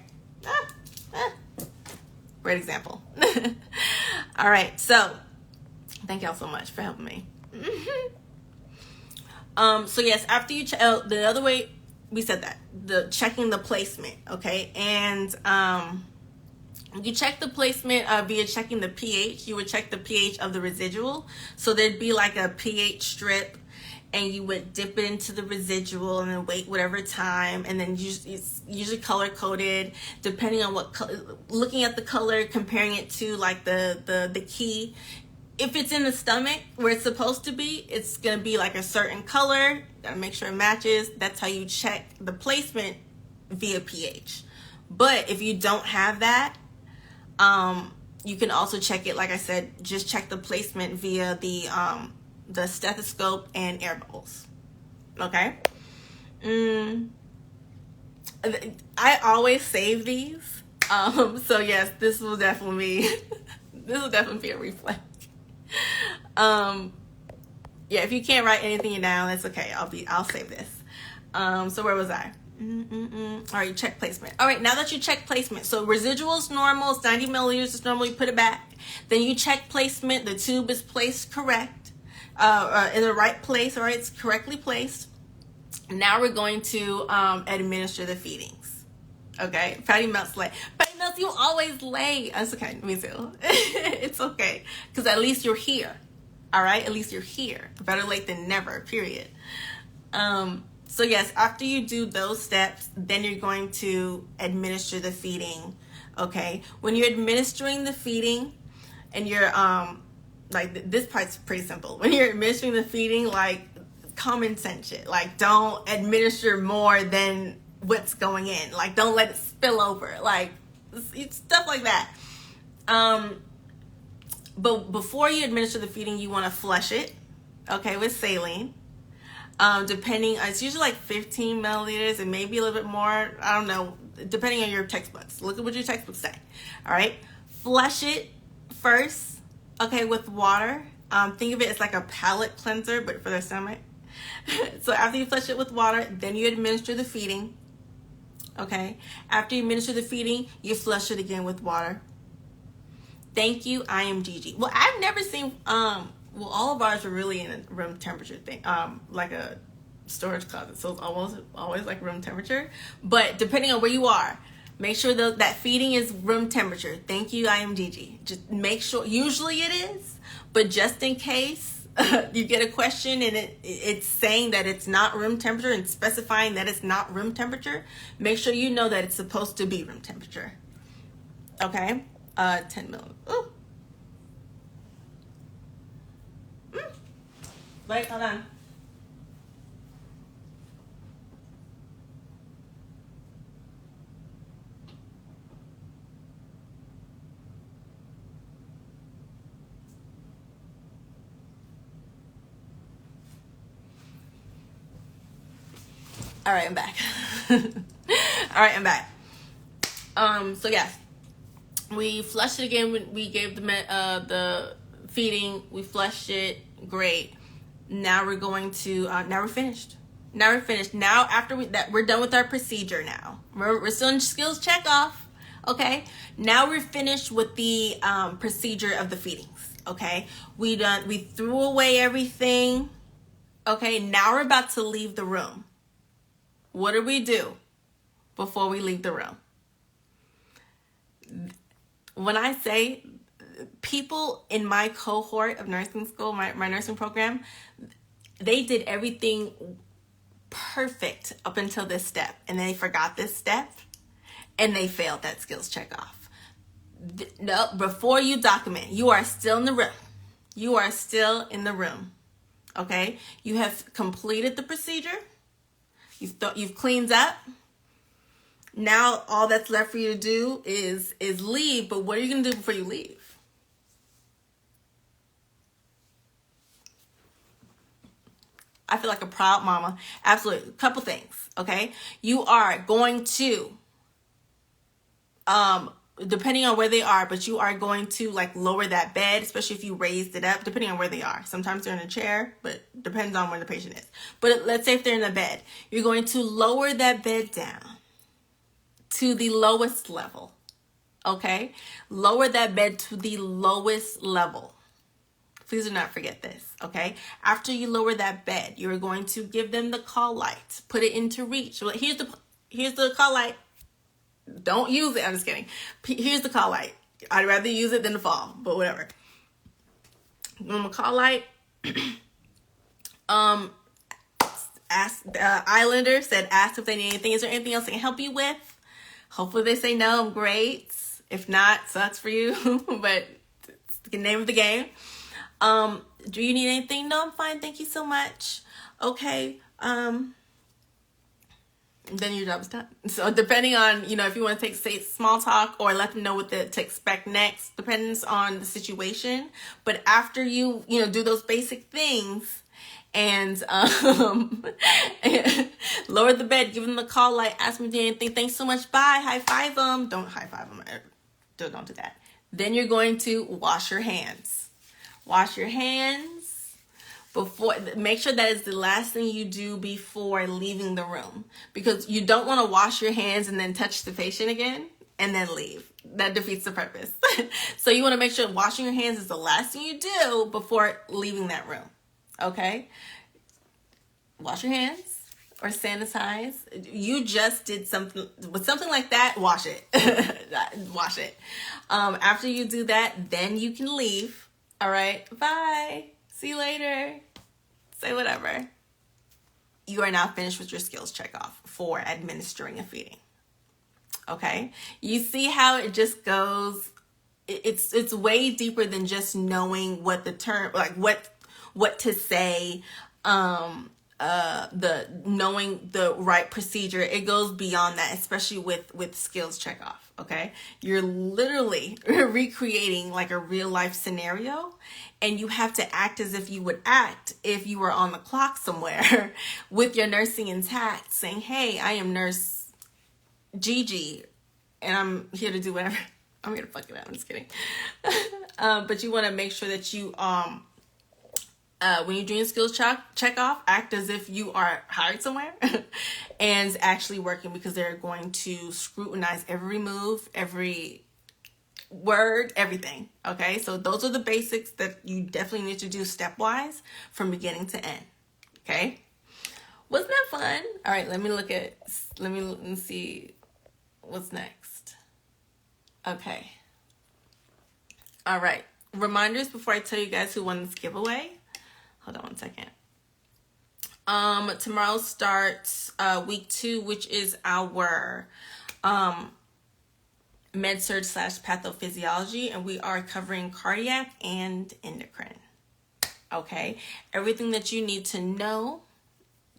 Great example. All right. So thank y'all so much for helping me. So yes, after you the other way. We said that, the checking the placement, okay? And you check the placement via checking the pH. You would check the pH of the residual. So there'd be like a pH strip, and you would dip it into the residual and then wait whatever time. And then it's usually color-coded, depending on what looking at the color, comparing it to like the key. If it's in the stomach where it's supposed to be, it's going to be like a certain color. Got to make sure it matches. That's how you check the placement via pH. But if you don't have that, you can also check it, like I said, just check the placement via the stethoscope and air bubbles. Okay. I always save these. So yes, this will definitely be a reflex. Yeah, if you can't write anything down, that's okay. I'll save this. So where was I? All right, check placement. All right, now that you check placement, so residual is normal, it's 90 milliliters is normal, you put it back. Then you check placement, the tube is placed correct, in the right place, all right, it's correctly placed. Now we're going to administer the feedings. Okay, Patty Melt's late. Patty Melt's, you always late. That's okay, me too. It's okay, because at least you're here. All right, at least you're here. Better late than never, period. So yes, after you do those steps, then you're going to administer the feeding. Okay, when you're administering the feeding, and you're like, this part's pretty simple. When you're administering the feeding, like, common sense shit. Like, don't administer more than what's going in. Like, don't let it spill over. Like, stuff like that. But before you administer the feeding, you want to flush it, okay, with saline. Depending, it's usually like 15 milliliters and maybe a little bit more. I don't know, depending on your textbooks. Look at what your textbooks say. All right, flush it first, okay, with water. Think of it as like a palate cleanser, but for the stomach. So after you flush it with water, then you administer the feeding. Okay, after you administer the feeding, you flush it again with water. Thank you, I am Gigi. Well, I've never seen, well, all of ours are really in a room temperature thing, like a storage closet, so it's always like room temperature. But depending on where you are, make sure that feeding is room temperature. Thank you, I am Gigi. Just make sure, usually it is, but just in case you get a question and it's saying that it's not room temperature and specifying that it's not room temperature, make sure you know that it's supposed to be room temperature. Okay? 10 milliliters. Ooh. Wait, hold on. All right, I'm back. All right, I'm back. So yes, we flushed it again. We gave the feeding. We flushed it. Great. Now we're going to. Now we're finished. Now we're finished. Now after we're done with our procedure. Now we're still in skills check off. Okay. Now we're finished with the procedure of the feedings. Okay. We threw away everything. Okay. Now we're about to leave the room. What do we do before we leave the room? When I say people in my cohort of nursing school, my nursing program, they did everything perfect up until this step, and they forgot this step, and they failed that skills check off. No, before you document, you are still in the room. You are still in the room. Okay? You have completed the procedure. You've cleaned up. Now all that's left for you to do is leave. But what are you going to do before you leave? I feel like a proud mama. Absolutely. A couple things, okay? You are going to, depending on where they are, but you are going to like lower that bed, especially if you raised it up, depending on where they are. Sometimes they're in a chair, but depends on where the patient is. But let's say if they're in a bed, you're going to lower that bed down to the lowest level, okay? Lower that bed to the lowest level. Please do not forget this, okay? After you lower that bed, you're going to give them the call light. Put it into reach. Here's the call light. Don't use it. I'm just kidding. Here's the call light. I'd rather use it than the fall, but whatever. Give them a call light. Islander said, ask if they need anything. Is there anything else I can help you with? Hopefully they say no. Great. If not, sucks for you, but it's the name of the game. Do you need anything? No, I'm fine. Thank you so much. Okay. Then your job is done. So depending on, if you want to say small talk or let them know what to expect next, depends on the situation. But after you, do those basic things, and lower the bed, give them the call light, ask them to do anything. Thanks so much. Bye. High five them. Don't high five them. Don't do that. Then you're going to wash your hands. Wash your hands before. Make sure that is the last thing you do before leaving the room, because you don't want to wash your hands and then touch the patient again and then leave. That defeats the purpose. So you want to make sure washing your hands is the last thing you do before leaving that room. Okay? Wash your hands or sanitize. You just did something with something like that, wash it. Wash it. After you do that, then you can leave. All right? Bye. See you later. Say whatever. You are now finished with your skills checkoff for administering a feeding. Okay? You see how it just goes. It's way deeper than just knowing what the term, like what to say, the knowing the right procedure. It goes beyond that, especially with skills checkoff. Okay, you're literally recreating like a real life scenario, and you have to act as if you would act if you were on the clock somewhere with your nursing intact, saying, "Hey, I am Nurse Gigi, and I'm here to do whatever." I'm here to fuck it up. I'm just kidding. But you want to make sure that you when you're doing skills check off, act as if you are hired somewhere and actually working, because they're going to scrutinize every move, every word, everything. Okay, so those are the basics that you definitely need to do stepwise from beginning to end. Okay, wasn't that fun? All right, let me see what's next. Okay, all right, reminders before I tell you guys who won this giveaway. Hold on one second. Tomorrow starts week 2, which is our med-surg / pathophysiology, and we are covering cardiac and endocrine. Okay, everything that you need to know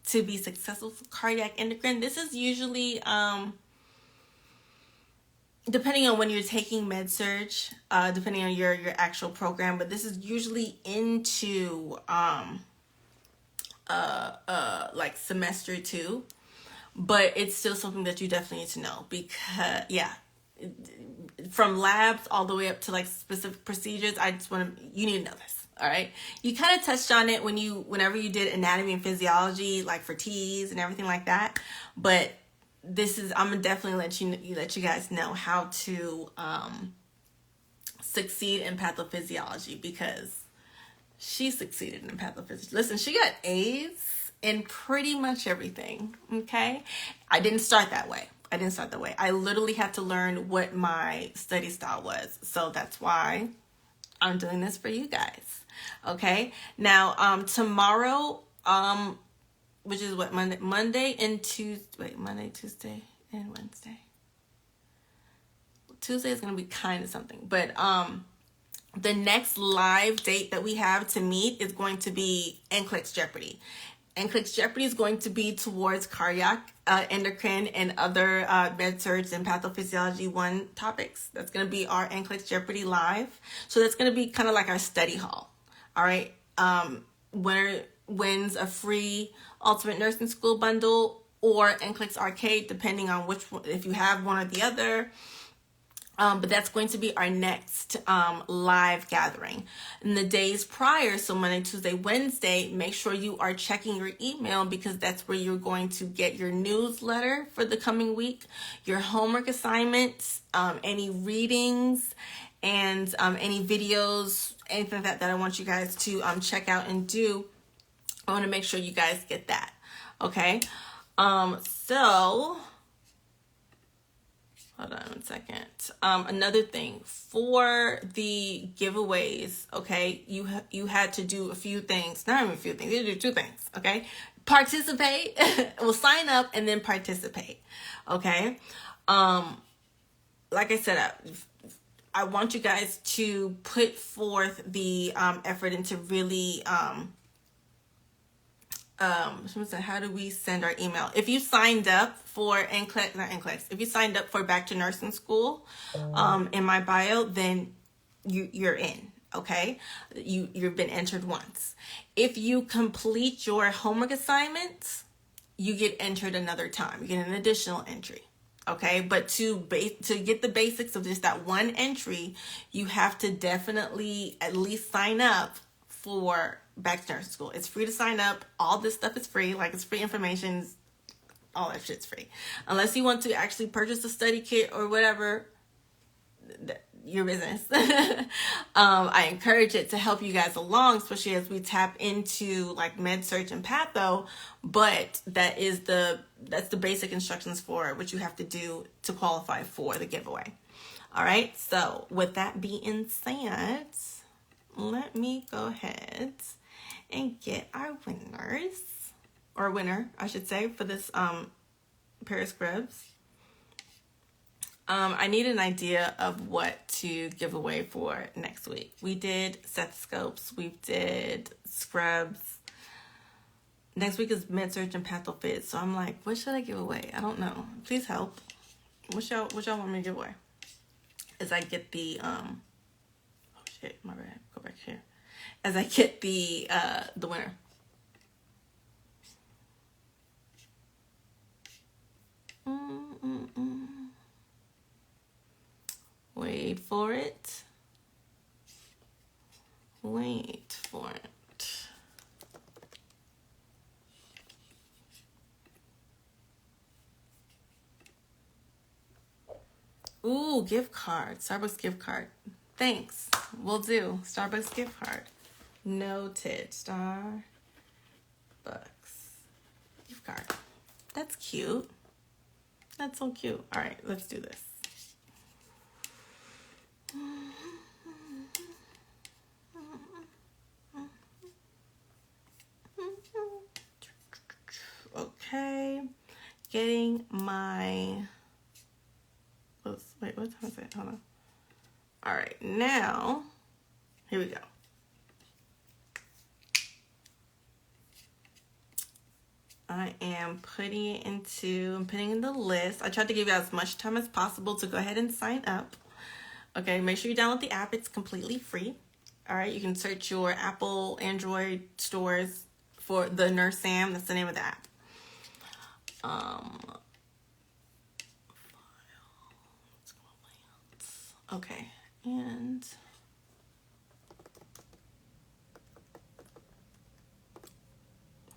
to be successful for cardiac endocrine. This is usually depending on when you're taking med-surg, depending on your actual program, but this is usually into like semester 2, but it's still something that you definitely need to know, because from labs all the way up to like specific procedures, you need to know this. All right, you kind of touched on it whenever you did anatomy and physiology, like for T's and everything like that, but I'm gonna definitely let you guys know how to succeed in pathophysiology, because she succeeded in pathophysiology. Listen, she got A's in pretty much everything. Okay, I didn't start that way. I literally had to learn what my study style was, so that's why I'm doing this for you guys. Okay, now tomorrow which is what, Monday, Tuesday, and Wednesday. Tuesday is going to be kind of something, but the next live date that we have to meet is going to be NCLEX Jeopardy. NCLEX Jeopardy is going to be towards cardiac, endocrine, and other med-surg and pathophysiology 1 topics. That's going to be our NCLEX Jeopardy live. So that's going to be kind of like our study hall. All right. Winner wins a free Ultimate Nursing School bundle or NCLEX Arcade, depending on which one, if you have one or the other. But that's going to be our next live gathering. In the days prior, so Monday, Tuesday, Wednesday, make sure you are checking your email, because that's where you're going to get your newsletter for the coming week, your homework assignments, any readings, and any videos, anything like that I want you guys to check out and do. I want to make sure you guys get that. Okay. So hold on one second. Another thing for the giveaways, okay, you had to do a few things. Not even a few things. You had to do 2 things, okay? Participate. Well, sign up and then participate, okay? Like I said, I want you guys to put forth the effort into really how do we send our email? If you signed up for if you signed up for Back to Nursing School in my bio, then you're in. Okay, you've been entered once. If you complete your homework assignments, you get entered another time. You get an additional entry. Okay, but to get the basics of just that one entry, you have to definitely at least sign up for Back to Nursing School. It's free to sign up. All this stuff is free. Like, it's free information. All that shit's free. Unless you want to actually purchase a study kit or whatever, your business. I encourage it to help you guys along, especially as we tap into like med search and patho, but that's the basic instructions for what you have to do to qualify for the giveaway. All right, so with that being said, let me go ahead and get our winners, or winner I should say, for this pair of scrubs. I need an idea of what to give away for next week. We did stethoscopes. We did scrubs. Next week is med-surg and pathofit. So I'm like, what should I give away? I don't know. Please help. What y'all want me to give away? As I get the oh shit, my bad. Go back here. As I get the winner. Wait for it. Wait for it. Ooh, gift card. Starbucks gift card. Thanks. Will do. Starbucks gift card. Noted. Starbucks gift card. That's cute. That's so cute. All right, let's do this. Okay, getting my, wait, what time is it? Hold on. All right, now, here we go. I am putting in the list. I tried to give you as much time as possible to go ahead and sign up. Okay, make sure you download the app. It's completely free. All right, you can search your Apple, Android stores for the Nurse Sam. That's the name of the app. Okay, and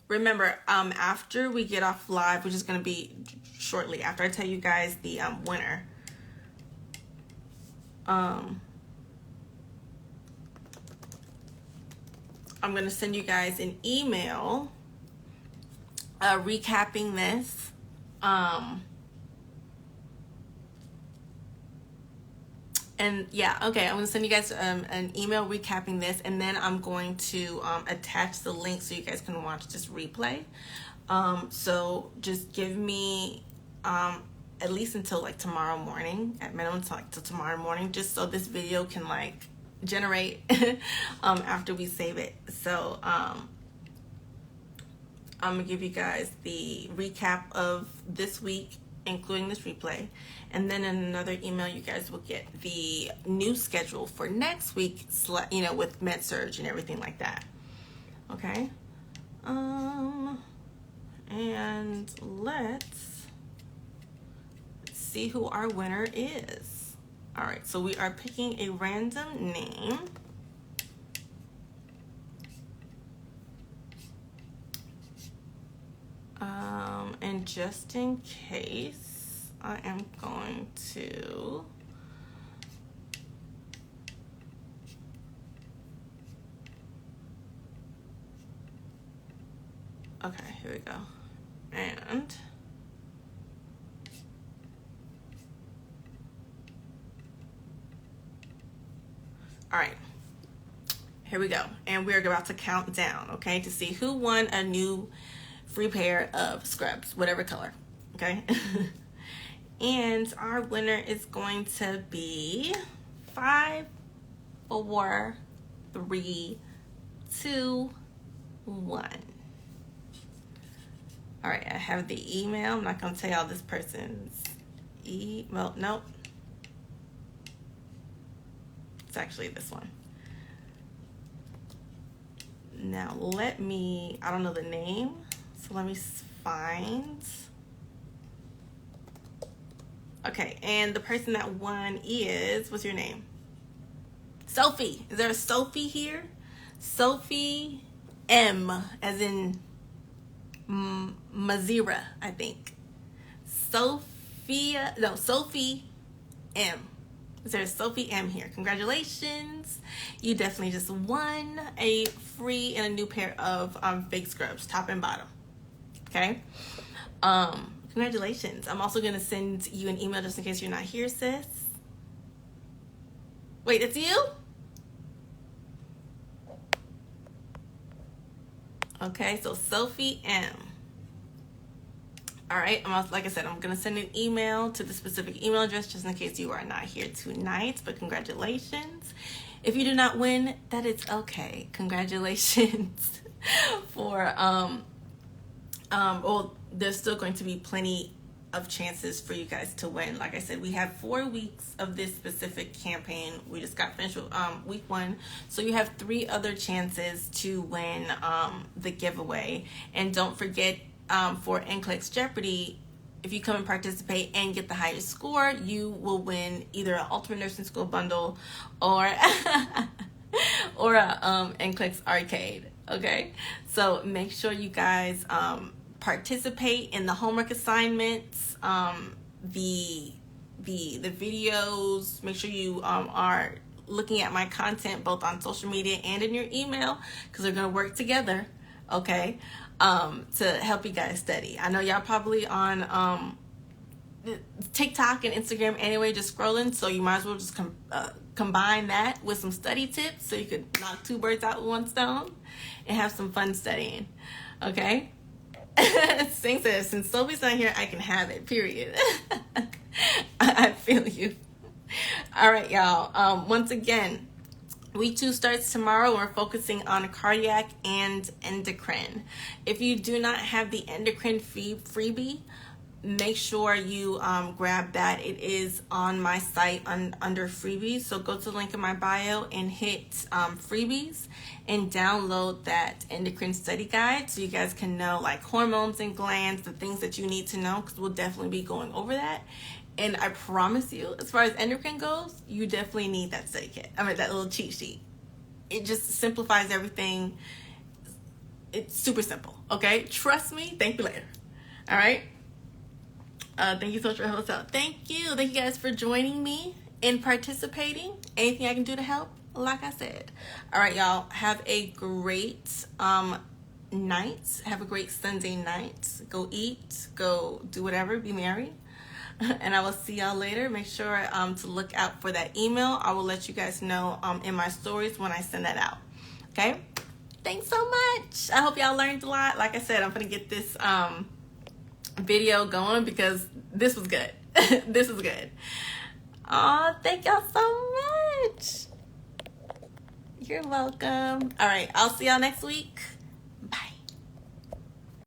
remember, after we get off live, which is going to be shortly after I tell you guys the winner, I'm going to send you guys an email recapping this. And yeah, okay, I'm going to send you guys an email recapping this, and then I'm going to attach the link so you guys can watch this replay. So just give me at least until like tomorrow morning, at minimum till tomorrow morning, just so this video can like generate after we save it. So I'm gonna give you guys the recap of this week, including this replay, and then in another email you guys will get the new schedule for next week, you know, with med-surg and everything like that. Okay, and let's see who our winner is. All right, so we are picking a random name. And just in case, I am going to okay, here we go. And all right, here we go. And we're about to count down, okay, to see who won a new free pair of scrubs, whatever color, okay? And our winner is going to be 5, 4, 3, 2, 1. All right, I have the email. I'm not going to tell y'all this person's well, nope. It's actually this one. Now let me, I don't know the name, so let me find. Okay, and the person that won is, what's your name? Sophie. Is there a Sophie here? Sophie M, as in Mazira, I think. Sophie M. Is there a Sophie M here? Congratulations. You definitely just won a free and a new pair of fake scrubs, top and bottom. Okay? Congratulations. I'm also going to send you an email just in case you're not here, sis. Wait, it's you? Okay, so Sophie M. All right, like I said, I'm going to send an email to the specific email address just in case you are not here tonight, but congratulations. If you do not win, that is okay. Congratulations for, well, there's still going to be plenty of chances for you guys to win. Like I said, we have 4 weeks of this specific campaign. We just got finished with week 1, so you have 3 other chances to win the giveaway. And don't forget, for NCLEX Jeopardy, if you come and participate and get the highest score, you will win either an Ultimate Nursing School bundle or or a NCLEX Arcade. Okay, so make sure you guys participate in the homework assignments, the videos. Make sure you are looking at my content both on social media and in your email, because they're going to work together. Okay, to help you guys study. I know y'all probably on TikTok and Instagram anyway, just scrolling, so you might as well just combine that with some study tips so you could knock 2 birds out with 1 stone and have some fun studying. Okay? Sing says, since Sophie's not here, I can have it, period. I feel you. All right, y'all. Once again, week 2 starts tomorrow. We're focusing on cardiac and endocrine. If you do not have the endocrine freebie, make sure you grab that. It is on my site under freebies. So go to the link in my bio and hit freebies and download that endocrine study guide so you guys can know like hormones and glands, the things that you need to know, because we'll definitely be going over that. And I promise you, as far as endocrine goes, you definitely need that study kit. I mean, that little cheat sheet. It just simplifies everything. It's super simple, okay? Trust me. Thank you later. All right? Thank you so much for helping us out. Thank you. Thank you guys for joining me and participating. Anything I can do to help, like I said. All right, y'all. Have a great night. Have a great Sunday night. Go eat. Go do whatever. Be merry. And I will see y'all later. Make sure to look out for that email. I will let you guys know in my stories when I send that out. Okay? Thanks so much. I hope y'all learned a lot. Like I said, I'm going to get this video going because this was good. This was good. Oh, thank y'all so much. You're welcome. All right. I'll see y'all next week.